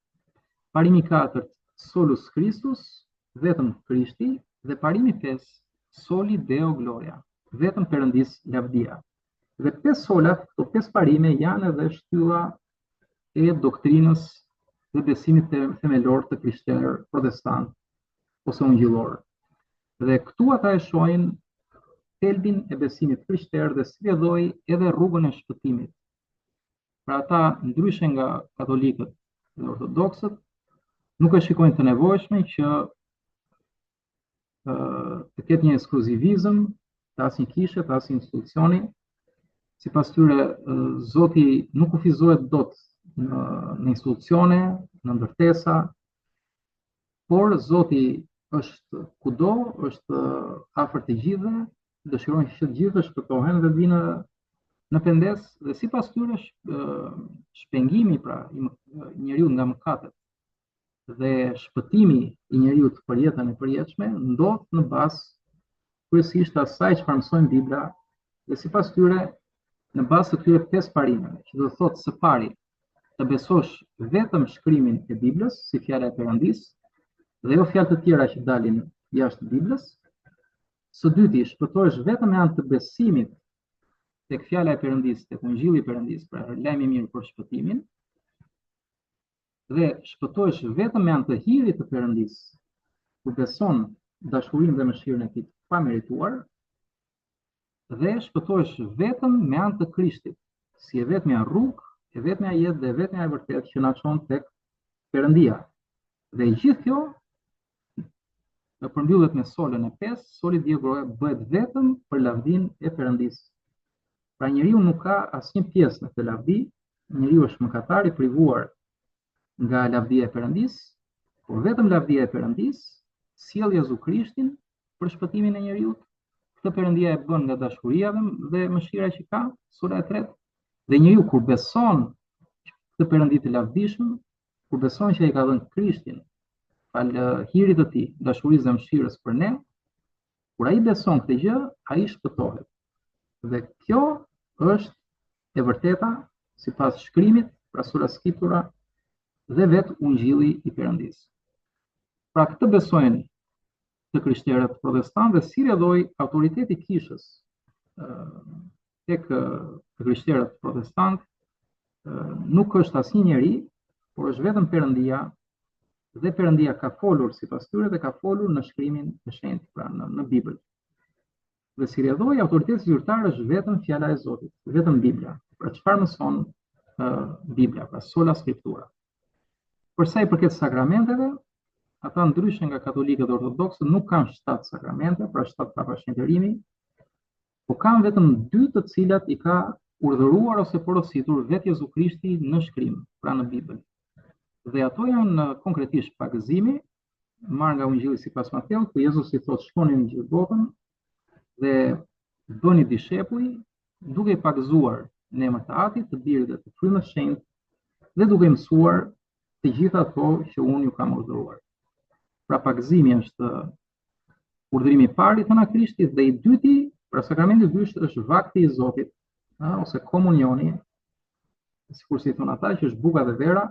Parimi i katërt, solus Christus, vetëm Krishti, dhe parimi i pestë, soli Deo Gloria, vetëm Perëndisë lavdia. Dhe 5 solat, këto 5 parime janë edhe shtylla e doktrinës dhe besimit themelor të krishterë protestant ose ungjillor. Dhe këtu ata e shohin thelbin e besimit krishterë dhe si rrjedhoi edhe rrugën e shpëtimit. Pra ata, ndryshe nga katolikët dhe ortodoksët, nuk e shikojnë të nevojshme që të ketë një ekskluzivizëm të asnjë kishe, të asnjë institucioni. Sipas tyre, Zoti nuk kufizohet dot në institucione, në ndërtesa, por Zoti është kudo, është afër të gjithëve, dëshiron që të gjithë të shpëtohen dhe vinë në pendes, dhe sipas tyre shpengimi pra i njeriu nga mëkatet dhe shpëtimi i njeriu për jetën e përjetshme ndodh në bazë kryesisht asaj çfarë mësojnë Bibla dhe sipas tyre në bazë të këtyre 5 parimeve, që do thotë së pari të besosh vetëm shkrimin e Biblës si fjala e Perëndisë dhe jo fjalë të tjera që dalin jashtë Biblës. Së dyti, shpëtohesh vetëm me anë të besimit tek fjala e Perëndisë, tek ungjilli i Perëndisë, pra lajmi i mirë për shpëtimin. Dhe shpëtohesh vetëm me anë të hirit të Perëndisë, ku beson dashurinë dhe mëshirën e tij pa merituar. Dhe shpëtohesh vetëm me anë të Krishtit, si e vetmja rrugë, e vetmja jetë dhe e vetmja e vërtetë që na çon tek Perëndia. Dhe gjithë kjo përmbyllet me solën e 5, soli diellor bëhet vetëm për lavdinë e Perëndisë. Pra njeriu nuk ka asnjë pjesë në këtë lavdi, njeriu është mëkatar i privuar nga lavdia e Perëndisë, por vetëm lavdia e Perëndisë sjell Jezu Krishtin për shpëtimin e njeriu. Këtë Perëndia e bën nga dashuria dhe mëshira që ka, sura e 3, dhe njeriu kur beson këtë Perëndi të lavdishëm, kur beson që ai ka dhënë Krishtin fal hirit të tij, dashurisë dhe mëshirës për ne, kur ai beson këtë gjë, ai shpëtohet. Dhe kjo është e vërteta sipas shkrimit, pra sura Skriptura dhe vet Ungjilli i Perëndisë. Pra këtë besojnë të krishterët protestantë dhe si rrjedhoi autoriteti i kishës tek të krishterët protestantë nuk është asnjë njeri, por është vetëm Perëndia, dhe Perëndia ka folur sipas tyre dhe ka folur në shkrimin e shenjtë, pra në Bibël. Dhe si rrjedhoi autoriteti zyrtar është vetëm fjala e Zotit, vetëm Bibla. Pra çfarë mëson Bibla, pra sola Scriptura. Për sa i përket sakramenteve, ata ndryshe nga katolikët dhe ortodoksët nuk kanë 7 sakramente, pra 7 prapa shenjtërimi, por kanë vetëm 2 të cilat i ka urdhëruar ose porositur vetë Jezu Krishti në shkrim, pra në Bibël. Dhe ato janë konkretisht pagëzimi, marrë nga Ungjilli sipas Mateut, ku Jezusi thotë shkoni në gjithë botën dhe bëni dishepuj, duke i pagëzuar në emër të Atit, të Birit dhe të Frymës së Shenjtë, dhe duke mësuar të gjitha ato që unë ju kam urdhëruar. Pra pagëzimi është urdhërimi i parë i Thëna Krishtit dhe i dyti, pra sakramenti i dytë është vakti i Zotit, ose komunioni, sikur si thon ata, që është buka dhe vera,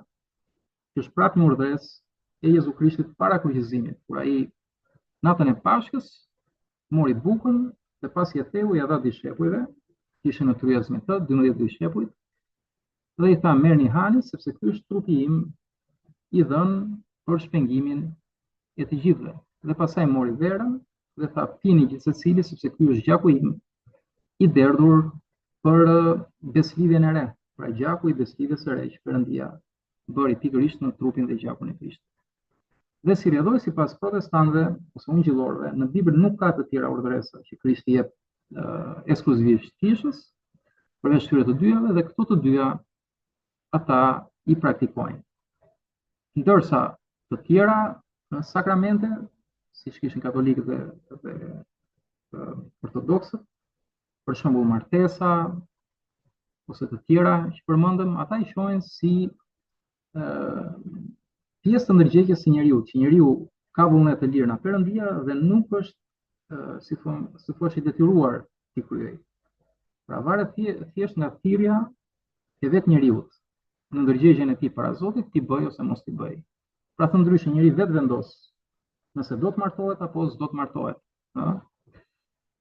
që është prapë një urdhëresë e Jezu Krishtit para kryqëzimit, kur ai natën e Pashkës mori bukën dhe pasi e theu ia dha dishepujve, ishin në kryqëzim të 12 dishepujt, dhe i tha merrni hani sepse ky është trupi im i dhënë për shpengimin e të gjithëve. Dhe pastaj mori verën dhe tha pini gjithsecili sepse ky është gjaku im i derdhur për beslidhjen e re, pra gjaku i beslidhjes së re që Perëndia bëri pikërisht në trupin dhe gjakun e Krishtit. Dhe si rrjedhoi sipas protestantëve ose ungjillorëve, në Bibël nuk ka të tjera urdhëresa që Krishti jep ekskluzivisht kishës, përveç këtyre të dyjave, dhe këto të dyja ata i praktikojnë. Ndërsa të tjera sakramente, siç kishin katolikët dhe ortodoksët, për shembull martesa ose të tjera që përmendëm, ata i shohin si pjesë të ndërgjegjjes së njeriu, që njeriu ka vullnet të lirë nga Perëndia dhe nuk është si thua i detyruar t'i kryej. Pra varet thjesht nga thirrja e vet njeriu në ndërgjegjen e tij para Zotit, ti bëj ose mos ti bëj. Pra të ndryshë njeri vetë vendos nëse do të martohet apo s'do të martohet.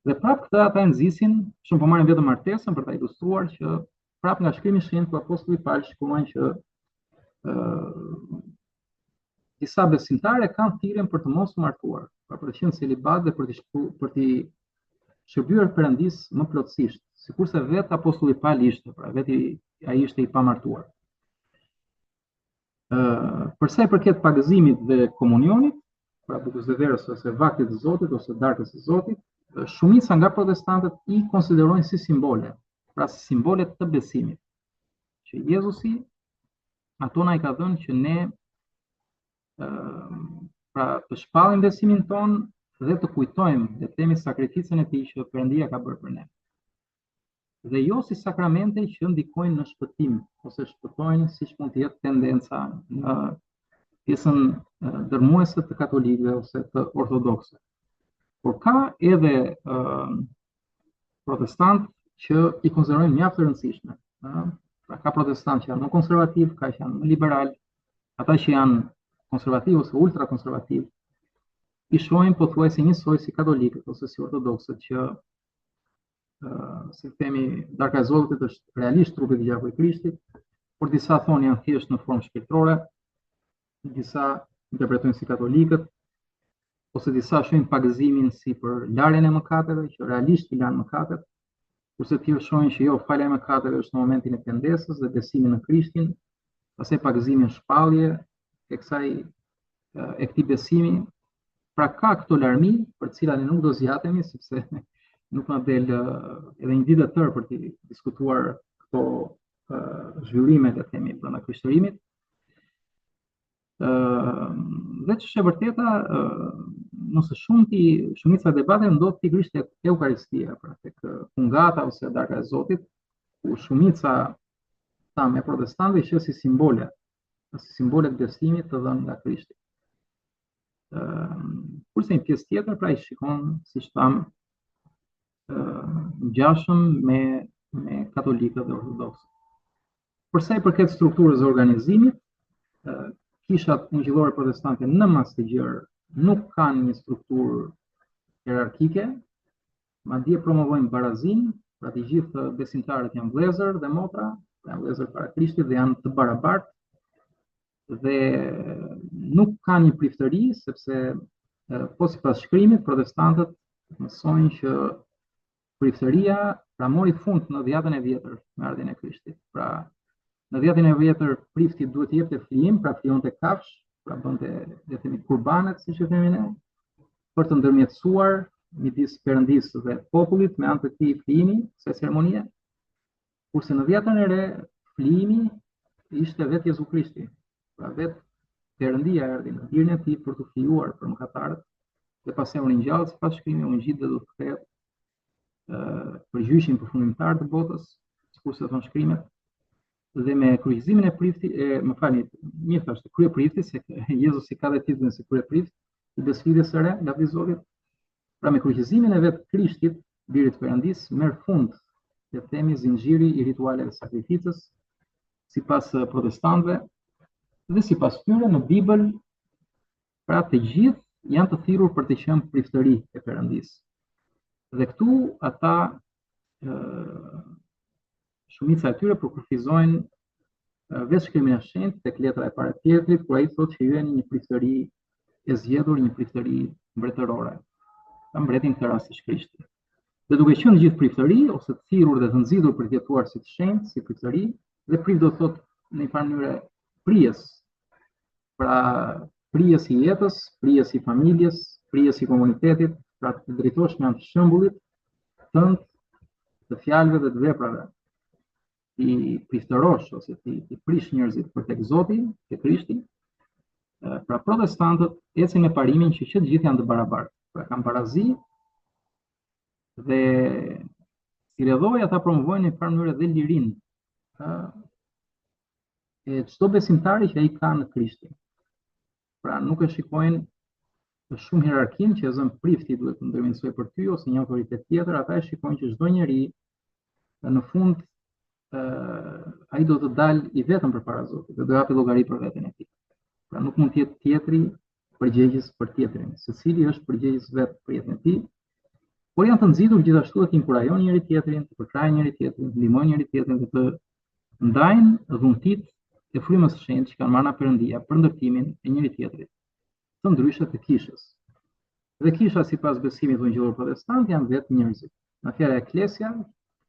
Dhe prapë këta ata nxisin, shumë po marrin vetëm martesën për ta ilustruar që prapë nga shkrimi i shenjtë ku apostulli Paul shkruan që disa besimtarë kanë thirrjen për të mos martuar, për të qenë celibat dhe për të shërbyer Perëndisë më plotësisht, sikurse vetë apostulli Paul ishte, pra vetë ai ishte i pamartuar. Për sa i përket pagëzimit dhe komunionit, pra bukës së verës ose vaktit të Zotit ose darkës së Zotit, shumica nga protestantët i konsiderojnë si simbole, pra si simbole të besimit, që Jezusi ato na i ka dhënë që ne pra të shpallim besimin ton dhe të kujtojmë dhe të themi sakrificën e tij që Perëndia ka bërë për ne. Dhe jo si sakramente që ndikojnë në shpëtim ose shpëtojnë siç mund të jetë tendenca në pjesën dërmuese të katolikëve ose të ortodoksëve. Por ka edhe protestantë që i konsiderojnë mjaft të rëndësishme. Pra ka protestantë që janë më konservativ, ka që janë më liberal, ata që janë konservativ ose ultra konservativ i shohin pothuajse njësoj si katolikët ose si ortodoksët që si themi darka e Zotit është realisht trupi i gjaku i Krishtit, por disa thonë janë thjesht në formë shpirtërore, disa interpretojnë si katolikët, ose disa shohin pagëzimin si për larjen e mëkateve, që realisht i lanë mëkatet, kurse të tjerë shohin që jo, falja e mëkateve është në momentin e pendesës dhe besimi në Krishtin, pastaj pagëzimi në shpallje e këtij besimi. Pra ka këto larmi për cilat ne nuk do zgjatemi sepse nuk na del edhe një ditë të tërë për të diskutuar këto zhvillime të themi brenda krishterimit. Dhe ç'është e vërteta, nëse shumica e debateve ndodh pikërisht tek Eukaristia, pra tek fungata ose darka e Zotit, ku shumica tamë protestante që si simbole të besimit të dhënë nga Krishti. Kurse një pjesë tjetër pra i shikon, siç tham, ngjashëm me katolikët dhe ortodoksët. Për sa i përket strukturës së organizimit, kishat ungjillore protestante në mas të gjerë nuk kanë një strukturë hierarkike, madje promovojnë barazinë, pra të gjithë besimtarët janë vëllezër dhe motra, janë vëllezër para Krishtit dhe janë të barabartë dhe nuk ka një priftëri sepse po sipas shkrimit protestantët mësojnë që priftëria pra mori fund në dhjetën e vjetër me ardhin e Krishtit. Pra në dhjetën e vjetër prifti duhet të jepte flijim, pra flijonte kafsh, pra bënte le të themi kurbanet, siç e themi ne, për të ndërmjetësuar midis Perëndisë dhe popullit me anë të këtij flijimi, kësaj ceremonie. Kurse në dhjetën e re flijimi ishte vetë Jezu Krishti. Pra vetë Perëndia erdhi në dirin e tij për të flijuar për mëkatarët dhe pastaj u ringjall sipas shkrimit, u ngjit dhe do të kthehet për gjyqin përfundimtar të botës, sikurse thon shkrimet. Dhe me kryqëzimin e priftit, mirë thashë, kryeprifti, se Jezusi ka dhe titullin si kryeprift i besëfidhjes së re nga Zoti. Pra me kryqëzimin e vetë Krishtit, birit të Perëndisë, merr fund, le të themi, zinxhiri i ritualeve sakrificës, sipas protestantëve, dhe sipas tyre në Bibël, pra të gjithë janë të thirrur për të qenë priftëri e Perëndisë. Dhe këtu ata shumica e tyre përkufizojnë vetë shkrimin e shenjtë tek letra e parë e Pjetrit, kur ai thotë që ju jeni një priftëri e zgjedhur, një priftëri mbretërore. Ka mbretin këtë rast ish Krishti. Dhe duke qenë gjithë priftëri ose të thirrur dhe të nxitur për të jetuar si të shenjtë, si priftëri, dhe prift do të thotë në një farë mënyrë prijes. Pra prijes i jetës, prijes i familjes, prijes i komunitetit, pra të drejtohesh me anë të shembullit tënd, të fjalëve dhe të veprave. Ti priftërosh ose ti prish njerëzit për tek Zoti, tek Krishti. Pra protestantët ecin me parimin që të gjithë janë të barabartë. Pra kanë barazi dhe si rrjedhoi ata promovojnë në farë mënyrë dhe lirinë e çdo besimtari që ai ka në Krishtin. Pra nuk e shikojnë shumë hierarkinë që zën prifti duhet të ndërmjetësoj për ty ose një autoritet tjetër, ata e shikojnë që çdo njeri në fund ai do të dalë i vetëm përpara Zotit dhe do japi llogari për veten e tij. Pra nuk mund të jetë tjetri përgjegjës për tjetrin, secili është përgjegjës vetë për jetën e tij. Por janë të nxitur gjithashtu të inkurajojnë njëri tjetrin, të përkrajnë njëri tjetrin, të ndihmojnë njëri tjetrin dhe të ndajnë dhuntit e frymës së shenjtë që kanë marrë nga Perëndia për ndërtimin e njëri tjetrit, të ndryshe të kishës. Dhe kisha sipas besimit ungjillor protestant janë vetë njerëzit. Në fjala eklesia,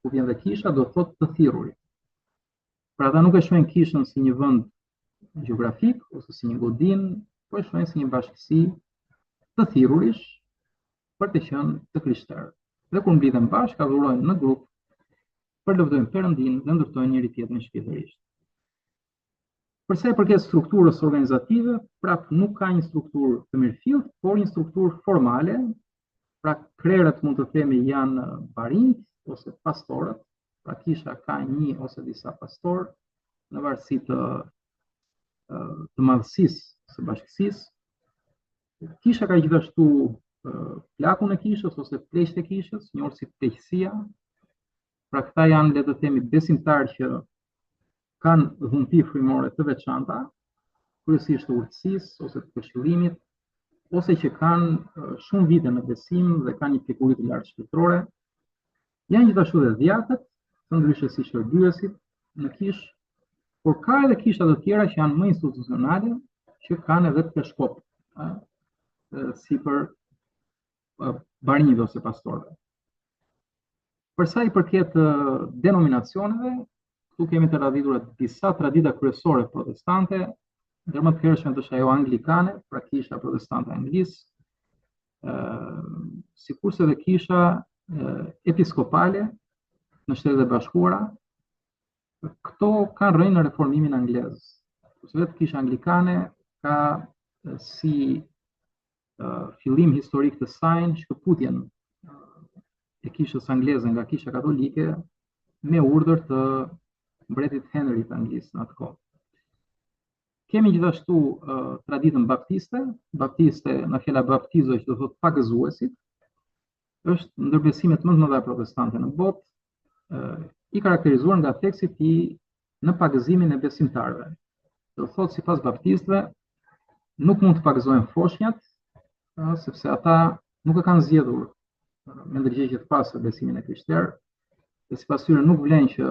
ku vjen dhe kisha, do thotë të thirrurit. Pra ata nuk e shohin kishën si një vend gjeografik ose si një godinë, por e shohin si një bashkësi të thirrurish për të qenë të krishterë. Dhe kur mblidhen bashkë, adhurojnë në grup, përlëvdojnë Perëndinë dhe ndërtojnë njëri tjetrin shpirtërisht. Për sa i përket strukturës organizative, prap nuk ka një strukturë të mirëfillt, por një strukturë formale. Pra krerët mund të themi janë barinjt ose pastorët, pra kisha ka një ose disa pastorë në varësi të madhësisë së bashkësisë. Kisha ka gjithashtu plakun e kishës ose pleqët e kishës, njohur si pleqësia. Pra këta janë, le të themi, besimtarë që kanë dhunti frymore të veçanta, kryesisht të urtësisë ose të këshillimit, ose që kanë shumë vite në besim dhe kanë një pikuri të lartë shpirtërore. Janë gjithashtu dhe dhjatët, të ndryshe si shërbyesit në kishë, por ka edhe kisha të tjera që janë më institucionale, që kanë edhe të shkop, si për barinjve ose pastorëve. Për sa i përket denominacioneve, këtu kemi të radhitura disa tradita kryesore protestante, ndër më të hershmet është ajo anglikane, pra kisha protestante anglisë, sikurse dhe kisha episkopale në Shtetet e Bashkuara, këto kanë rënë në reformimin anglez. Vetë kisha anglikane ka si fillim historik të saj shkëputjen e kishës angleze nga kisha katolike me urdhër të mbretit Henry të Anglisë në atë kohë. Kemi gjithashtu traditën baptiste. Baptiste, në fjala baptizo, që do thotë pagëzuesit, është ndër besimet më të mëdha protestante në botë, i karakterizuar nga teksti i tij në pagëzimin e besimtarëve. Do thotë sipas baptistëve, nuk mund të pagëzohen foshnjat, sepse ata nuk e kanë zgjedhur me ndërgjegje të pastër besimin e krishterë, dhe sipas tyre nuk vlen që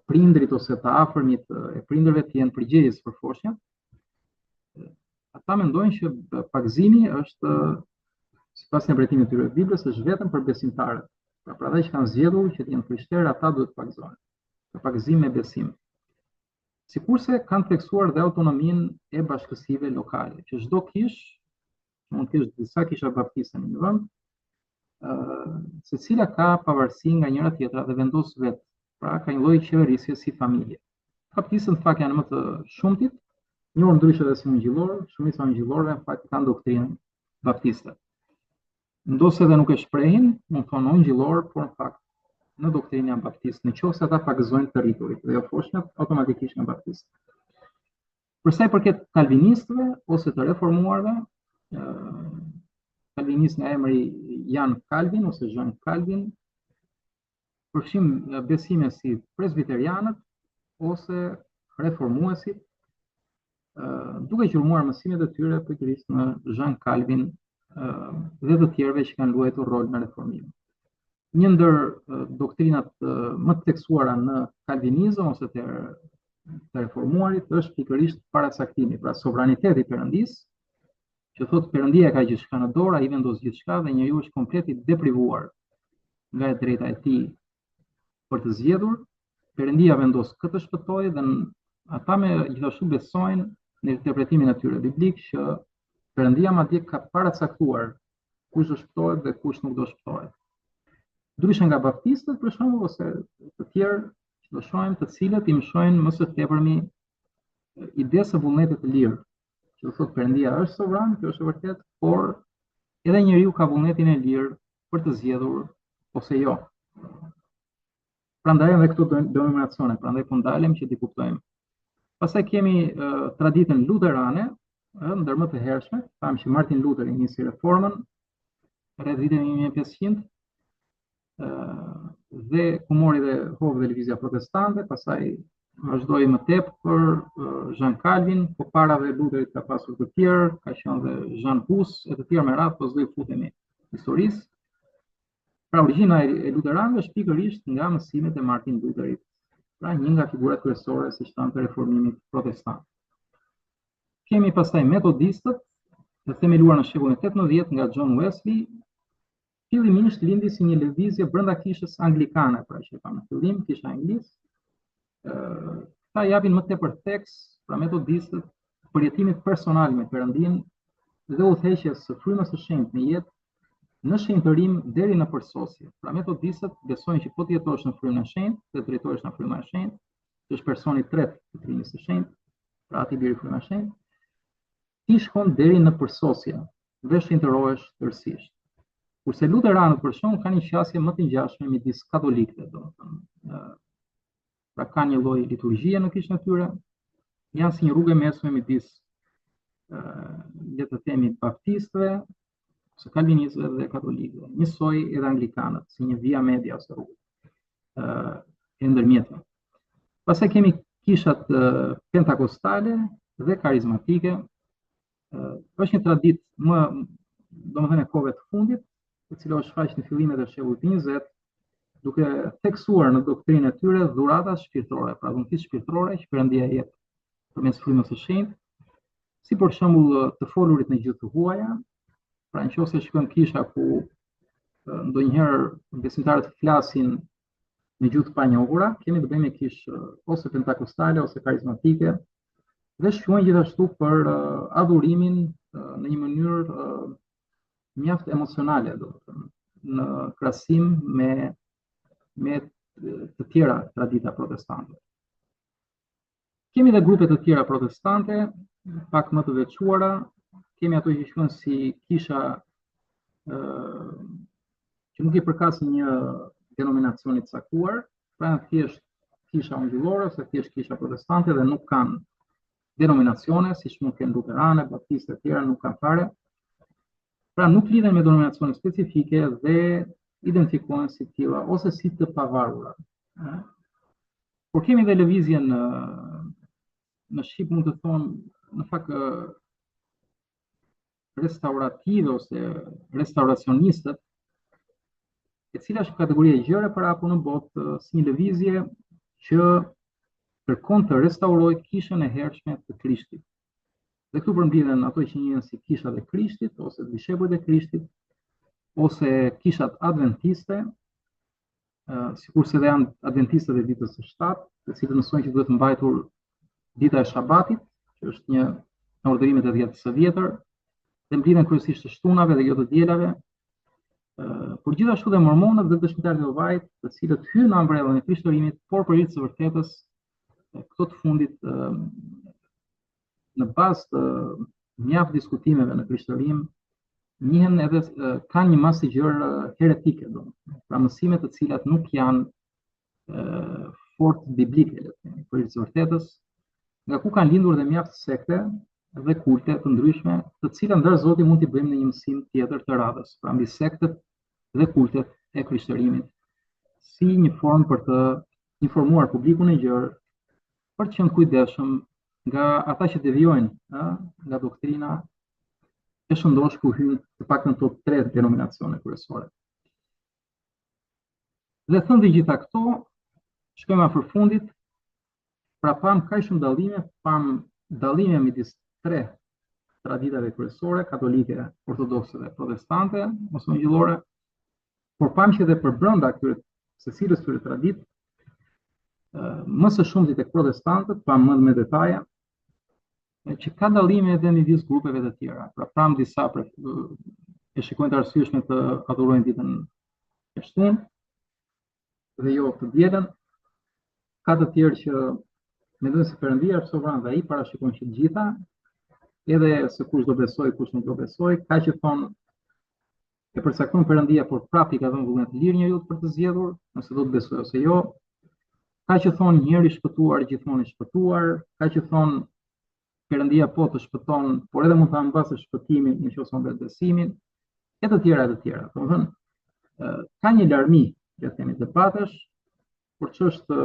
prindrit ose të afërmit e prindërve të jenë përgjegjës për foshnjat. Ata mendojnë që pagëzimi është, sipas interpretimit të tyre të Biblës, është vetëm për besimtarët. Pra ata që kanë zgjedhur që të jenë krishterë, ata duhet të pagëzohen. Për pagëzim me besim. Sikurse kanë theksuar dhe autonominë e bashkësive lokale, që çdo kishë, mund të kesh disa kisha baptiste në një vend, secila ka pavarësi nga njëra tjetra dhe vendos vetë. Pra ka një lloj qeverisje si familje. Baptistët në fakt janë më të shumtit, njohur ndryshe dhe si ungjillor, shumica e ungjillorëve në fakt kanë doktrinën baptiste. Ndosë edhe nuk e shprehin, mund thonë ungjillor, por në fakt në doktrinë janë baptistë, nëse ata pagëzojnë territorit dhe jo foshnjat, automatikisht janë baptistë. Për sa i përket kalvinistëve ose të reformuarve, kalvinist nga emri Jan Calvin ose Jean Calvin, përfshim besime si presbiterianët ose reformuesit, duke gjurmuar mësimet e tyre pikërisht në Jean Calvin dhe të tjerëve që kanë luajtur rol në reformim. Një ndër doktrinat më të theksuara në kalvinizëm ose të reformuarit është pikërisht paracaktimi, pra sovraniteti i Perëndisë, që thotë Perëndia ka gjithçka në dorë, ai vendos gjithçka dhe njeriu është komplet i deprivuar nga e drejta e tij për të zgjedhur. Perëndia vendos këtë shpëtojë dhe ata me gjithashtu besojnë në interpretimin e tyre biblik që Perëndia madje ka paracaktuar kush do shpëtohet dhe kush nuk do shpëtohet. Ndryshe nga baptistët për shembull ose të tjerë që do shohim, të cilët i mësojnë më së tepërmi idesë së vullnetit të lirë, që do thotë Perëndia është sovran, kjo është e vërtet, por edhe njeriu ka vullnetin e lirë për të zgjedhur ose jo. Prandaj edhe këtu denominacione, prandaj po ndalem që t'i kuptojmë. Pastaj kemi traditën luterane, ndër më të hershme, thamë që Martin Luther i nisi reformën rreth vitit 1500, dhe ku mori dhe hovë dhe lëvizja protestante, pastaj vazhdoi më tepër për Jean Calvin, po para dhe Lutherit ka pasur të tjerë, ka qenë dhe Jean Hus e të tjerë me radhë, po s'do i futemi historisë. Pra origjina e luteranëve është pikërisht nga mësimet e Martin Lutherit, pra një nga figurat kryesore si shtanë të reformimit protestant. Kemi pastaj metodistët, të themeluar në shekullin 18 nga John Wesley, fillimisht lindi si një lëvizje brenda kishës anglikane, pra që ka në fillim kisha anglisë. Ta japin më tepër theks, pra metodistët, përjetimit personal me Perëndinë dhe udhëheqjes së frymës së shenjtë në jetë në shenjtërim deri në përsosje. Pra metodistët besojnë që po të jetosh në frymën e shenjtë, dhe të drejtohesh në frymën e shenjtë, që është personi i tretë i Trinjës së Shenjtë, pra ati biri frymën e shenjtë, ti shkon deri në përsosje dhe shenjtërohesh tërësisht. Kurse luteranët për shkak kanë një qasje më të ngjashme midis katolikëve, domethënë, pra kanë një lloj liturgjie në kishën e tyre, janë si një rrugë mesme midis le të themi baptistëve, ose kalvinistëve dhe katolikëve. Njësoj edhe anglikanët, si një via media ose rrugë e ndërmjetme. Pastaj kemi kishat pentakostale dhe karizmatike. Është një traditë më, domethënë, e kohëve të fundit, e cila është shfaqur në fillimet e shekullit 20, duke theksuar në doktrinën e tyre dhuratat shpirtërore, pra dhuntit shpirtërore që Perëndia jep përmes frymës së shenjtë, si për shembull të folurit në gjuhë të huaja. Pra nëse shkon kisha ku ndonjëherë besimtarët flasin në gjuhë të panjohura, kemi të bëjmë me kishë ose pentakostale ose karizmatike, dhe shkruajnë gjithashtu për adhurimin në një mënyrë mjaft emocionale, në krahasim me të tjera tradita protestante. Kemi dhe grupe të tjera protestante, pak më të veçuara, kemi ato që quhen si kisha që nuk i përkasin një denominacioni të caktuar, pra thjesht kisha ungjillore ose thjesht kisha protestante dhe nuk kanë denominacione, siç mund të kenë luterane, baptiste të tjera, nuk kanë fare. Pra nuk lidhen me denominacione specifike dhe identifikohen si tilla ose si të pavarura. Por kemi dhe lëvizje në Shqip mund të thonë në fakt restaurative ose restauracionistët, e cila është kategoria e gjerë para apo në botë si një lëvizje që kërkon të restaurojë kishën e hershme të Krishtit. Dhe këtu përmbledhen ato që njihen si kishat e Krishtit ose dishepujt e Krishtit ose kishat adventiste, sikurse dhe janë adventistët e ditës së 7, të cilët mësojnë që duhet mbajtur dita e Shabatit, që është një nga urdhërimet e 10 së vjetër, dhe mblidhen kryesisht të shtunave dhe jo të dielave, por gjithashtu dhe mormonët dhe dëshmitarët e Jehovait, të cilët hyn në ambrellën e krishtërimit, por për hir të së vërtetës, këto të fundit në bazë të mjaft diskutimeve në krishtërim, njihen edhe kanë një masë gjërë heretike, pra mësime të cilat nuk janë fort biblike, për hir të së vërtetës, nga ku kanë lindur dhe mjaft sekte dhe kulte të ndryshme, të cilat ndër Zoti mund t'i bëjmë në një mësim tjetër të radhës, pra mbi sektet dhe kultet e krishtërimit, si një formë për të informuar publikun e gjerë, për të qenë kujdesshëm nga ata që devijojnë nga doktrina e shëndosh ku hyn të paktën këto 3 denominacione kryesore. Dhe thënë të gjitha këto, shkojmë afër fundit, pra pam kaq shumë dallime, pam dallime midis 3 traditave kryesore, katolike, ortodokse dhe protestante, ose ungjillore, por pam që edhe për brenda këtyre secilës këtyre traditë, më së shumti tek protestantët, pam më me detaje, që ka dallime edhe midis grupeve të tjera. Pra pam disa e shikojnë të arsyeshme të adhurojnë ditën e shtunë dhe jo të dielën. Ka të tjerë që mendojnë se Perëndia është sovran dhe ai parashikon që të gjitha, edhe se kush do besoj, kush nuk do besoj, ka që thonë e përcakton Perëndia, por prapë i ka dhënë vullnet të lirë njeriu për të zgjedhur, nëse do të besoj ose jo. Ka që thonë njeri shpëtuar, gjithmonë i shpëtuar, ka që thonë Perëndia po të shpëton, por edhe mund ta mbasë shpëtimin nëse mbet besimin, e të tjera. Domethënë, ka një larmi, le të themi, debatesh, por ç'është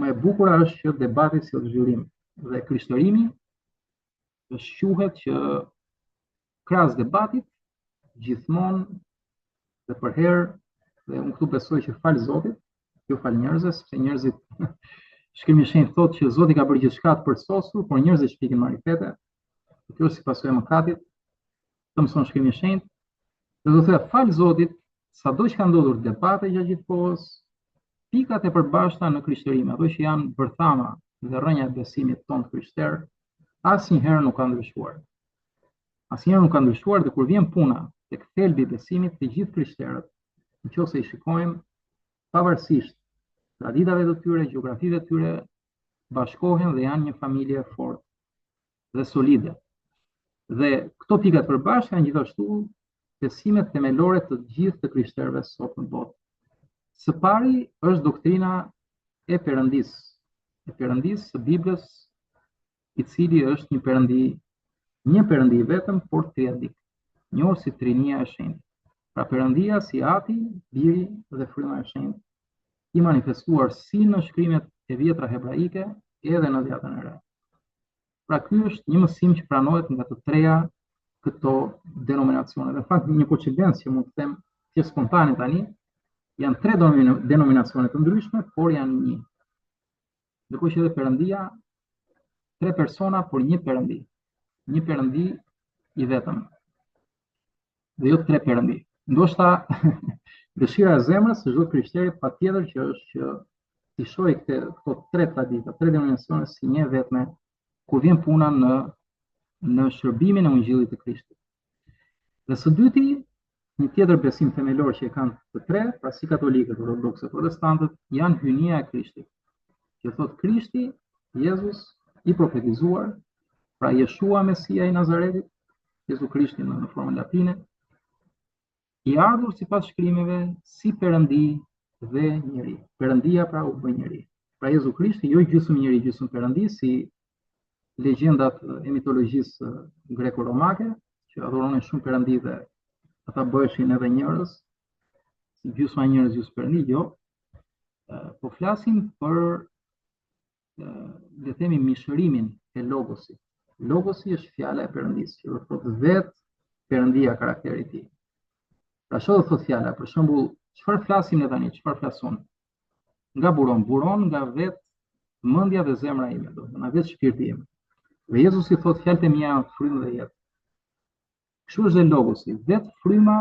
më e bukur është që debati si zhvillim dhe krishtërimi shquhet që krahas debatit gjithmonë dhe për herë, dhe unë këtu besoj që fal Zotit, jo fal njerëzve, sepse njerëzit Shkrimi i Shenjtë thotë që Zoti ka bërë gjithçka të përsosur, por njerëzit shpikin marifete. Kjo si pasojë e mëkatit, të mëson Shkrimi i Shenjtë. Dhe do të thotë fal Zotit, sado që ka ndodhur debate gjatë gjithë kohës, pikat e përbashkëta në krishtërim, ato që janë bërthama dhe rrënja e besimit tonë krishterë, asnjëherë nuk kanë ndryshuar. Asnjëherë nuk kanë ndryshuar, dhe kur vjen puna tek thelbi i besimit, të gjithë krishterët, nëse i shikojmë pavarësisht traditave të tyre, gjeografive të tyre, bashkohen dhe janë një familje fort dhe solide. Dhe këto pikat përbashkëta janë gjithashtu besimet themelore të gjithë të krishterëve sot në botë. Së pari është doktrina e Perëndisë së Biblës, i cili është një Perëndi vetëm, por triadik, njohur si Trinia e Shenjtë. Pra Perëndia si Ati, Biri dhe Fryma e Shenjtë, i manifestuar si në shkrimet e vjetra hebraike edhe në Dhjetën e Re. Pra ky është një mësim që pranohet nga të treja këto denominacione. Në fakt një koincidencë që mund të them që spontane tani, janë 3 denominacione të ndryshme, por janë një. Ndërkohë që edhe Perëndia 3 persona, por një Perëndi. Një Perëndi i vetëm. Dhe jo 3 Perëndi. Ndoshta dëshira e zemrës së çdo krishteri patjetër që është që i shohë këto 3 tradita, 3 denominacione si një vetme kur vjen puna në shërbimin e ungjillit të Krishtit. Dhe së dyti, një tjetër besim themelor që e kanë të tre, pra si katolikët, ortodoksë, protestantët, janë hynia e Krishtit. Që thot Krishti, Jezus i profetizuar, pra Jeshua Mesia i Nazaretit, Jezu Krishti në formën latine, i ardhur sipas shkrimeve si perëndi dhe njeri. Perëndia pra u bë njeri. Pra Jezu Krishti jo gjysmë njeri, gjysmë perëndi, si legjendat e mitologjisë greko-romake, që adhuronin shumë perëndi dhe ata bëheshin edhe njerëz, si gjysma e njerëz, gjysmë perëndi, jo. Po flasim për le themi mishërimin e logosit. Logosi është fjala e perëndisë, që do thotë vetë perëndia karakteri i tij. Pra çfarë do thotë fjala? Për shembull, çfarë flasim ne tani? Çfarë flason? Nga buron nga vetë mendja dhe zemra ime, do të nga vetë shpirti im. Dhe Jezusi thotë fjalët e mia janë frymë dhe jetë. Kështu është dhe logosi, vetë fryma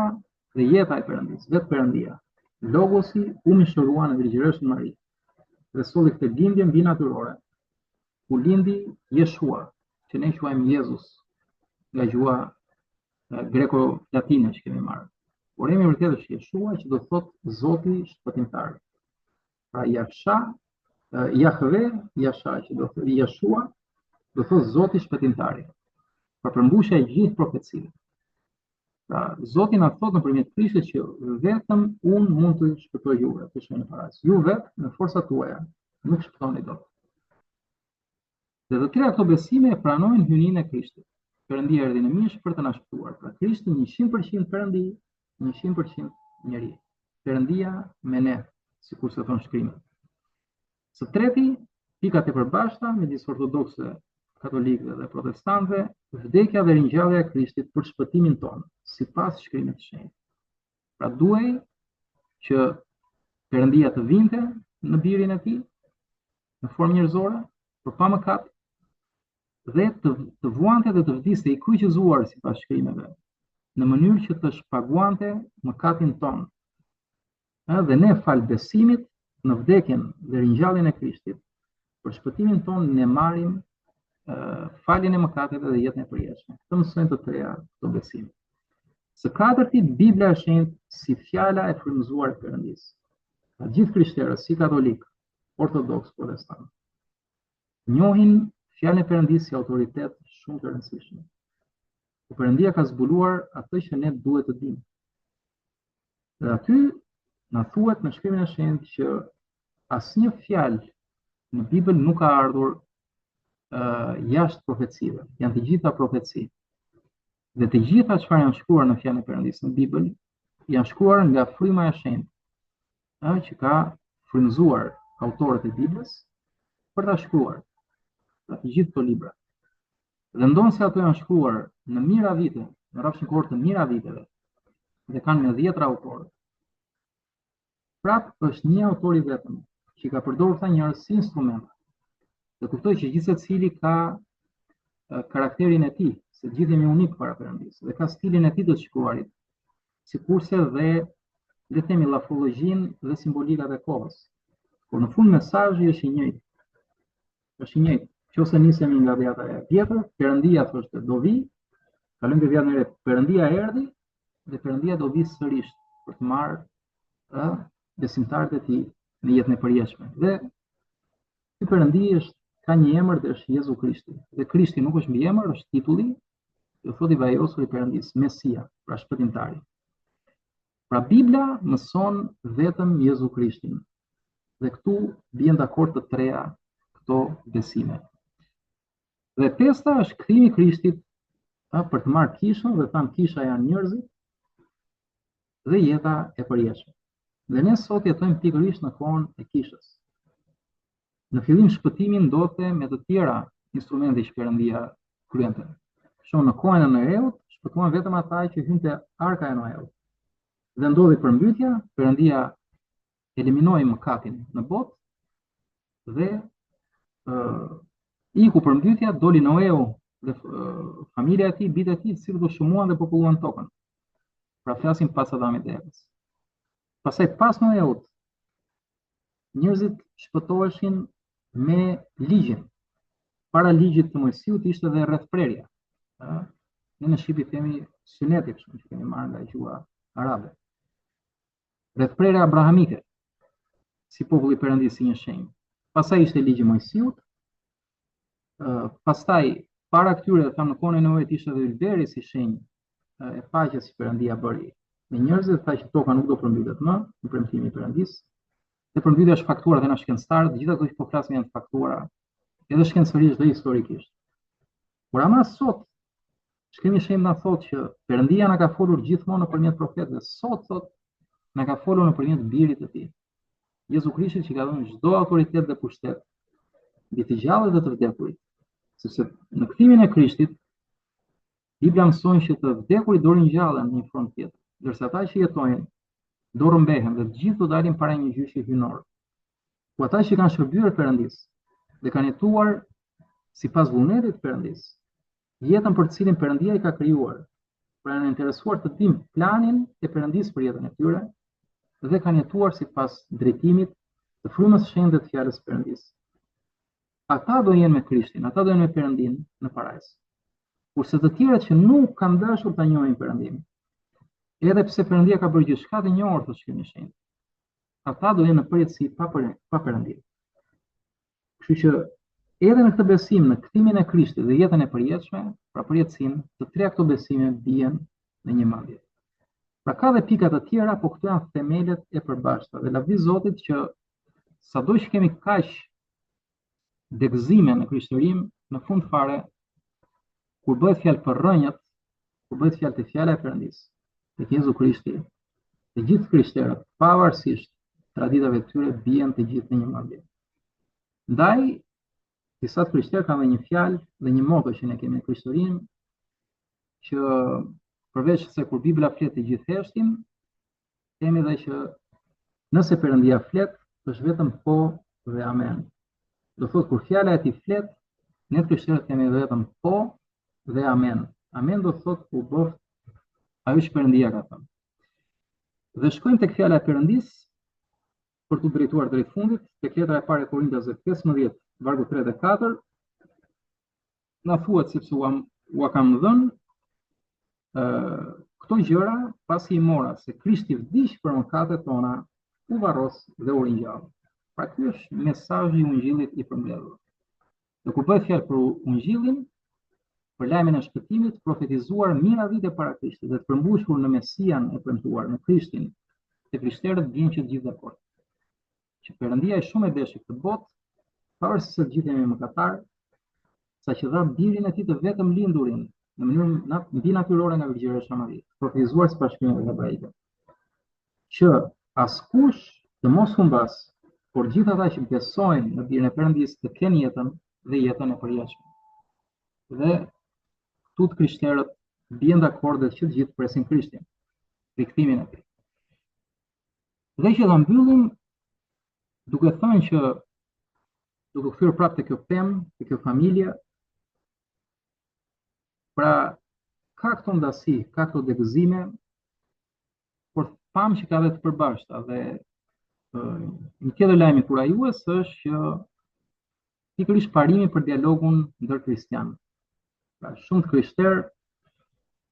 dhe jeta e perëndisë, vetë perëndia. Logosi u mishërua në Virgjëreshën Mari. Dhe solli këtë lindje mbi natyrore, ku lindi Jeshua, që ne quajmë Jezus, nga gjuha greko-latine që kemi marrë. Por emri vërtet është Jeshua, që do thotë Zoti shpëtimtar. Pra Jahve, Jasha, që do thotë Jeshua, do thotë Zoti shpëtimtari. Pra përmbushja e gjithë profecive. Pra Zoti na thotë nëpërmjet Krishtit që vetëm unë mund të shpëtoj juve, të shkoni në paradis. Ju vetë në forcat tuaja nuk shpëtoni dot. Dhe të tjera këto besime e pranojnë hyninë e Krishtit. Perëndia erdhi në mish për të na shpëtuar. Pra Krishti 100% perëndi, 100% njeri. Perëndia me ne, sikur se thon shkrimi. Së treti, pikat e përbashkëta midis ortodoksëve, katolikëve dhe protestantëve, vdekja dhe ringjallja e Krishtit për shpëtimin tonë, sipas shkrimit të shenjtë. Pra duhej që perëndia të vinte në birin e tij, në formë njerëzore, për pa mëkat, dhe të vuante dhe të vdiste i kryqëzuar sipas shkrimeve, në mënyrë që të shpaguante mëkatin tonë. Dhe ne fal besimit në vdekjen dhe ringjalljen e Krishtit, për shpëtimin tonë ne marrim faljen e mëkateve dhe jetën e përjetshme. Këtë mësojnë të treja këto besime. Së katërti, Bibla e shenjtë si fjala e frymëzuar e Perëndisë. Pra gjithë krishterët, si katolik, ortodoks, protestant, njohin fjalën e Perëndisë si autoritet shumë të rëndësishëm. Perëndia ka zbuluar atë që ne duhet të dimë. Dhe aty na thuhet në shkrimin e shenjtë që asnjë fjalë në Bibël nuk ka ardhur jashtë profecive. Janë të gjitha profeci. Dhe të gjitha çfarë janë shkruar në fjalën e Perëndisë në Bibël janë shkruar nga fryma e shenjtë, që ka frymëzuar autorët e Biblës për ta shkruar të gjithë këto libra. Dhe ndonë se ato janë shkruar në mijëra vite, në rrafshin kohor të mijëra viteve, dhe kanë me 10 autorë. Prap është një autor i vetëm që ka përdorur këta njerëz si instrument. Dhe kuptoj që gjithë secili ka karakterin e tij, se gjithë jemi unik para Perëndisë, dhe ka stilin e tij të shkruarit, sikurse dhe le të themi llafologjinë dhe simbolikat e kohës. Por në fund mesazhi është i njëjtë. Është i njëjtë. Nëse nisemi nga vjata e vjetër, Perëndia thoshte do vi, kalojmë te vjata e re, Perëndia erdhi dhe Perëndia do vi sërish për të marrë besimtarët e tij në jetën e përjetshme. Dhe ky Perëndi ka një emër dhe është Jezu Krishti. Dhe Krishti nuk është mbiemër, është titulli, do thotë i vajosur i Perëndisë, Mesia, pra shpëtimtari. Pra Bibla mëson vetëm Jezu Krishtin. Dhe këtu bien dakord të treja këto besime. Dhe pesta është kthimi i Krishtit për të marrë kishën, dhe tham kisha janë njerëzit dhe jeta e përjetshme. Dhe ne sot jetojmë pikërisht në kohën e kishës. Në fillim shpëtimi ndodhte me të tjera instrumente që Perëndia kryente. Në kohën e Noeut shpëtuan vetëm ata që hynte arka e Noeut. Dhe ndodhi përmbytja, Perëndia eliminoi mëkatin në botë dhe iku përmbytja, doli Noeu dhe familja e tij, bijtë e tij, të cilët u shëmuan dhe populluan tokën. Pra flasim pas Adamit dhe Evës. Pastaj pas Noeut, njerëzit shpëtoheshin me ligjin. Para ligjit të Mojsiut ishte dhe rrethprerja. ne në shqipi themi syneti, kështu që kemi marrë nga gjuha arabe. Rreth prerë abrahamike, si populli i Perëndisë si një shenjë. Pastaj ishte ligji i Mojsiut. Pastaj para këtyre, thamë në kohën e Noait ishte edhe ylberi si shenjë e paqes që Perëndia bëri me njerëzit, tha që toka nuk do përmbytet më në premtimin e Perëndisë. Dhe përmbytja është faktuar dhe nga shkencëtarët, gjithë ato që po flasim janë faktuara, edhe shkencërisht dhe historikisht. Por ama sot, shkrimi i shenjtë na thotë që Perëndia na ka folur gjithmonë nëpërmjet profetëve. Sot thotë na ka folur nëpërmjet birit të tij, Jezu Krishtit, që ka dhënë çdo autoritet dhe pushtet mbi të gjallët dhe të vdekurit. Sepse në kthimin e Krishtit, Bibla mëson që të vdekurit do ringjallen në një formë tjetër, ndërsa ata që jetojnë do rrëmbehen dhe të gjithë do dalin para një gjyqi hyjnor. Ku ata që kanë shërbyer Perëndisë dhe kanë jetuar sipas vullnetit të Perëndisë, jetën për të cilin Perëndia i ka krijuar, pra janë interesuar të dimë planin e Perëndisë për jetën e tyre dhe kanë jetuar sipas drejtimit të frymës së shenjtë të fjalës së Perëndisë. Ata do jenë me Krishtin, ata do jenë me Perëndin në parajs. Kurse të tjerët që nuk kanë dashur ta njohin Perëndin, edhe pse Perëndia ka bërë gjithçka të njohur të shkrimi i shenjtë, ata do jenë në përjetësi pa Perëndi. Kështu që edhe në këtë besim, në kthimin e Krishtit dhe jetën e përjetshme, pra përjetësinë, të tre këto besime bien në një mendje. Pra ka dhe pika të tjera, po këto janë themelet e përbashkëta dhe lavdi Zotit që sado që kemi kaq degëzime në krishtërim, në fund fare, kur bëhet fjalë për rrënjët, kur bëhet fjalë të fjala e Perëndisë, tek Jezu Krishti, të gjithë krishterët, pavarësisht traditave të tyre, bien të gjithë në një mendje. Ndaj, disa krishterë kanë një fjalë dhe një moto që ne kemi në krishtërim, që përveç se kur Bibla flet të gjithë heshtin, themi dhe që nëse Perëndia flet, është vetëm po dhe amen. Do thotë kur fjala e tij flet, ne krishterët themi vetëm po dhe amen. Amen do thotë u bëft ajo që Perëndia ka thënë. Dhe shkojmë tek fjala e Perëndisë për t'u drejtuar drejt fundit, tek letra e parë e Korintësve 15, vargu 3 dhe 4, na thuhet sepse ua kam dhënë këto gjëra pasi i mora se Krishti vdiq për mëkatet tona, u varros dhe u ringjall. Pra ky është mesazhi i ungjillit i përmbledhur. Dhe kur bëhet fjalë për ungjillin, për lajmin e shpëtimit, profetizuar mijëra vite para Krishtit dhe të përmbushur në Mesian e premtuar në Krishtin, te krishterët vjen që të gjithë dakord. Që Perëndia është shumë e dashur këtë botë, pavarësisht se të gjithë jemi mëkatar, saqë dha birin e tij të vetëm lindurin në mënyrë mbi natyrore nga Virgjëria e Shamarit, profetizuar sipas shkrimeve hebraike, që askush të mos humbas, por gjithë ata që besojnë në birin e Perëndisë të kenë jetën dhe jetën e përjetshme. Dhe këtu të krishterët bien dakord që të gjithë presin Krishtin, rikthimin e tij. Dhe që ta mbyllim duke thënë që duke kthyer prapë te kjo pemë, te kjo familje, pra ka këto ndasi, ka këto degëzime, por pam që ka dhe të përbashkëta dhe një tjetër lajm i kurajues është që pikërisht parimi për dialogun ndër krishtianë. Pra shumë të krishterë,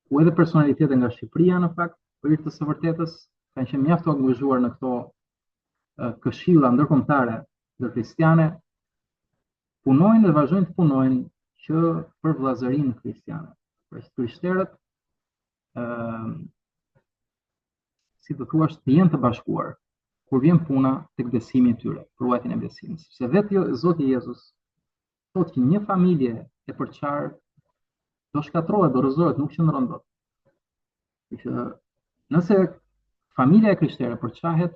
ku edhe personalitete nga Shqipëria në fakt, për hir të së vërtetës, kanë qenë mjaft të angazhuar në këto këshilla ndërkombëtare ndërkristiane, punojnë dhe vazhdojnë të punojnë që për vëllazërinë kristiane. Pra krishterët si të thuash të jenë të bashkuar kur vjen puna tek besimi i tyre, për ruajtjen e besimit. Sepse vetë Zoti Jezus thotë që një familje e përçarë do shkatrohet, do rrëzohet, nuk qëndron dot. Që nëse familja e krishterë përçahet,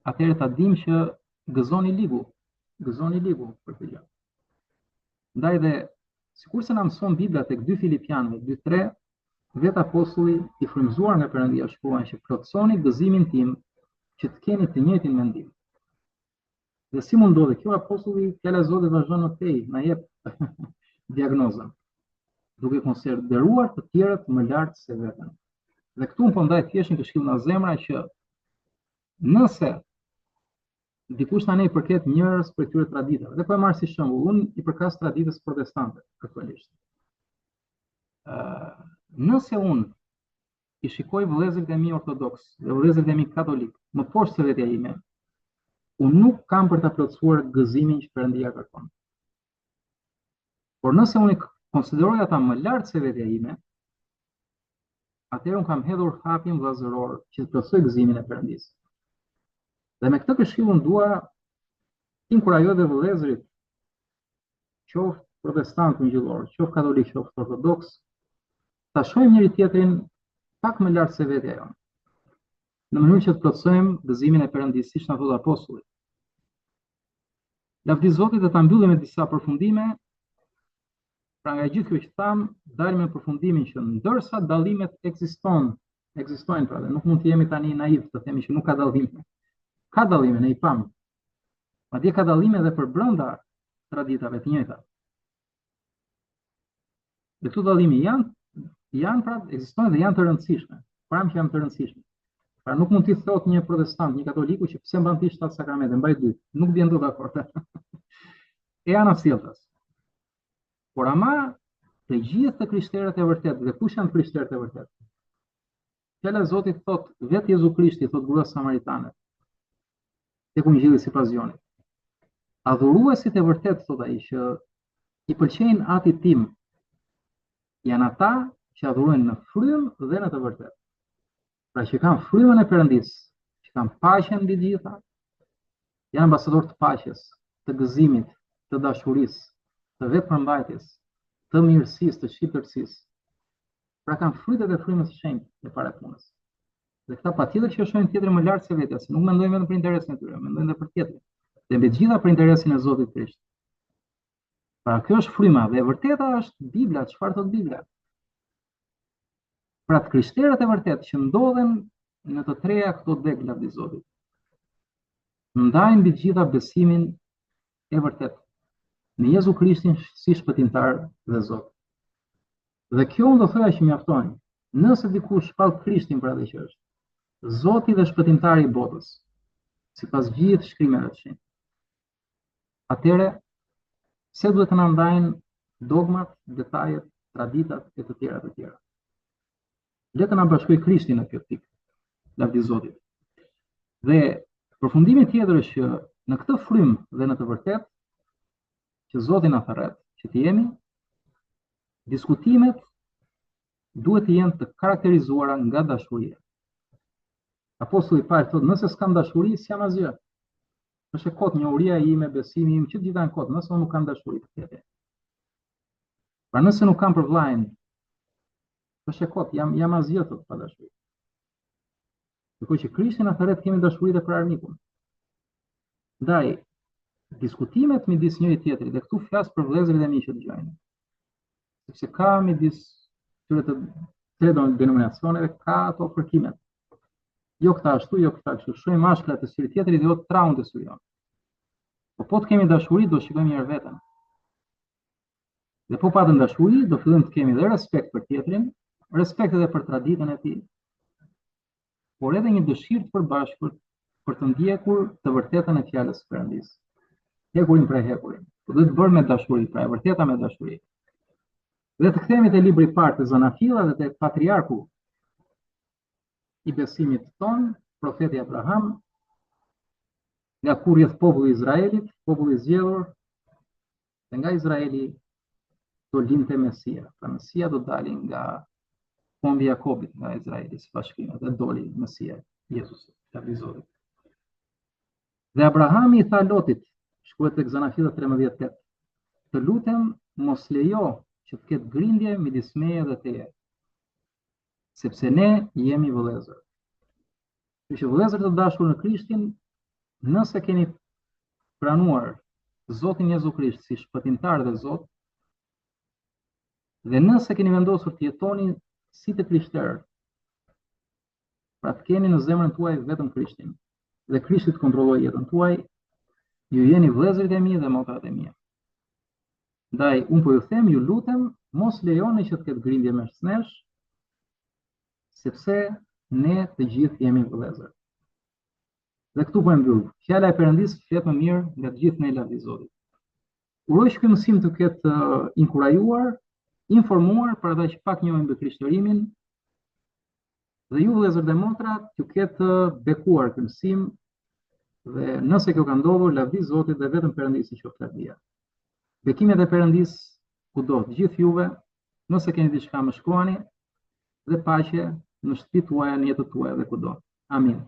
atëherë ta dimë që gëzoni ligu për të gjë. Ndaj dhe sikurse na mëson Bibla tek 2 Filipianëve 2:3, vetë apostulli i frymëzuar nga Perëndia shkruan që plotësoni gëzimin tim që të keni të njëjtin mendim. Dhe si mund ndodhi kjo? Apostulli, fjala e Zotit vazhdon në tej, na jep diagnozën, duke konsideruar të tjerët më lart se veten. Dhe këtu po ndaj thjesht një këshill nga zemra që nëse dikush tani i përket njërës për këtyre traditave, dhe po e marr si shembull, unë i përkas traditës protestante, aktualisht. Nëse unë i shikoj vëllezërit e mi ortodoks dhe vëllezërit e mi katolik më poshtë se vetja ime, unë nuk kam për ta plotësuar gëzimin që Perëndia kërkon. Por nëse unë i konsideroj ata më lart se vetja ime, atëherë unë kam hedhur hapin vllazëror që të plotësoj gëzimin e Perëndisë. Dhe me këtë këshill unë dua inkurajoj dhe vëllezërit, qoftë protestant ungjillor, qoftë katolik, qoftë ortodoks, ta shohim njëri tjetrin pak më lart se vetja jonë, në mënyrë që të plotësojmë gëzimin e Perëndisë, siç na thotë apostulli. Lavdi Zotit dhe ta mbyllim me disa përfundime. Pra nga gjithë kjo që tham, dalim me përfundimin që ndërsa dallimet ekzistojnë pra dhe nuk mund të jemi tani naiv të themi që nuk ka dallime. Ka dallime, ne i pam. Madje ka dallime edhe për brenda traditave të njëjta. Dhe këto dallime janë pra ekzistojnë dhe janë të rëndësishme. Që janë të rëndësishme. Pra nuk mund t'i thotë një protestant, një katoliku që pse mban ti 7 sakramente, mbaj 2. Nuk vjen dot dakord. E janë sjelltas. Por ama të gjithë të krishterët e vërtet, dhe kush janë krishterët e vërtet? Fjala e Zotit thot, vetë Jezu Krishti thot gruas samaritane, tek Ungjilli sipas Jonit. Adhuruesit e vërtet thot ai që i pëlqejnë Atit tim, janë ata që adhurojnë në frymë dhe në të vërtetë. Pra që kanë frymën e Perëndisë, që kanë paqen mbi gjitha, janë ambasador të paqes, të gëzimit, të dashurisë, të vetëpërmbajtjes, të mirësisë, të shpirtësisë. Pra kanë frytet e frymës së shenjtë e para punës. Dhe këta patjetër që shohin tjetrin më lart se vetja, se nuk mendojnë vetëm për interesin e tyre, mendojnë edhe për tjetrin. Dhe mbi të gjitha për interesin e Zotit Krisht. Pra kjo është fryma dhe e vërteta është Bibla, çfarë thot Bibla. Pra të krishterët e vërtet që ndodhen në të treja këto deg lavdi Zotit, ndajnë mbi të gjitha besimin e vërtet në Jezu Krishtin si shpëtimtar dhe Zot. Dhe kjo unë do thoya që mjafton. Nëse dikush shpall Krishtin për atë që është, Zoti dhe shpëtimtari i botës, sipas gjithë shkrimeve të shenjtë, atëre se duhet të na ndajnë dogmat, detajet, traditat e të tjera. Le të na bashkojë Krishti në këtë pikë, lavdi Zotit. Dhe përfundimi tjetër është që në këtë frymë dhe në të vërtetë që Zoti na thërret, që të jemi, diskutimet duhet të jenë të karakterizuara nga dashuria. Apostulli Paul thotë, nëse s'kam dashuri, s'jam asgjë. Është kot njohuria ime, besimi im, që gjitha janë kot, nëse unë nuk kam dashuri të tjetër. Pra nëse nuk kam për vllajin, është kot, jam asgjë thot pa dashuri. Dhe që Krishti na thërret kemi dashuri dhe për armikun. Ndaj, diskutimet midis njëri tjetrit, dhe këtu flas për vëllezërit e mi që dëgjojnë. Sepse ka midis këtyre të tre denominacioneve ka ato kërkimet. Jo këta ashtu, jo këta kështu. Shohim mashkullat të syrit tjetrit dhe jo të traunë të syrit jonë. Po të kemi dashuri, do shikojmë njërë veten. Dhe po patëm dashuri, do fillim të kemi dhe respekt për tjetrin, respekt edhe për traditën e tij, por edhe një dëshirë të përbashkët për të ndjekur të vërtetën e fjalës së Perëndisë. Hekurin për hekurin. Po duhet bërë me dashuri, pra e vërteta me dashuri. Dhe të kthehemi te libri i parë të Zanafilla dhe te patriarku i besimit ton, profeti Abraham, nga kur rrjedh populli i Izraelit, populli i zgjedhur, dhe nga Izraeli do lindte Mesia. Pra Mesia do dalë nga kombi i Jakobit, nga Izraeli, sipas shkrimit, dhe doli Mesia, Jezusi, lavdi Zotit. Dhe Abrahami i tha Lotit, shkruhet tek Zanafilla 13:8, të lutem mos lejo që të ketë grindje midis meje dhe teje, sepse ne jemi vëllezër. Që vëllezër të dashur në Krishtin, nëse keni pranuar Zotin Jezu Krisht si shpëtimtar dhe Zot, dhe nëse keni vendosur të jetoni si të krishterë, pra të keni në zemrën tuaj vetëm Krishtin, dhe Krishti të kontrollojë jetën tuaj, ju jeni vëllezërit e mi dhe motrat e mia. Ndaj, unë po ju them, ju lutem, mos lejoni që të ketë grindje mes nesh, sepse ne të gjithë jemi vëllezër. Dhe këtu po e mbyll. Fjala e Perëndisë flet më mirë nga të gjithë ne lavdi Zotit. Uroj që ky mësim të ketë inkurajuar informuar për ata që pak njohin mbi Krishterimin, dhe ju vëllezër dhe motra, ju ketë bekuar ky mësim, dhe nëse kjo ka ndodhur, lavdi Zotit dhe vetëm Perëndis i qoftë lavdia. Bekimet e Perëndis kudo, të gjithë juve, nëse keni diçka më shkruani, dhe paqe në shtëpitë tuaja, në jetën tuaja dhe kudo. Amin.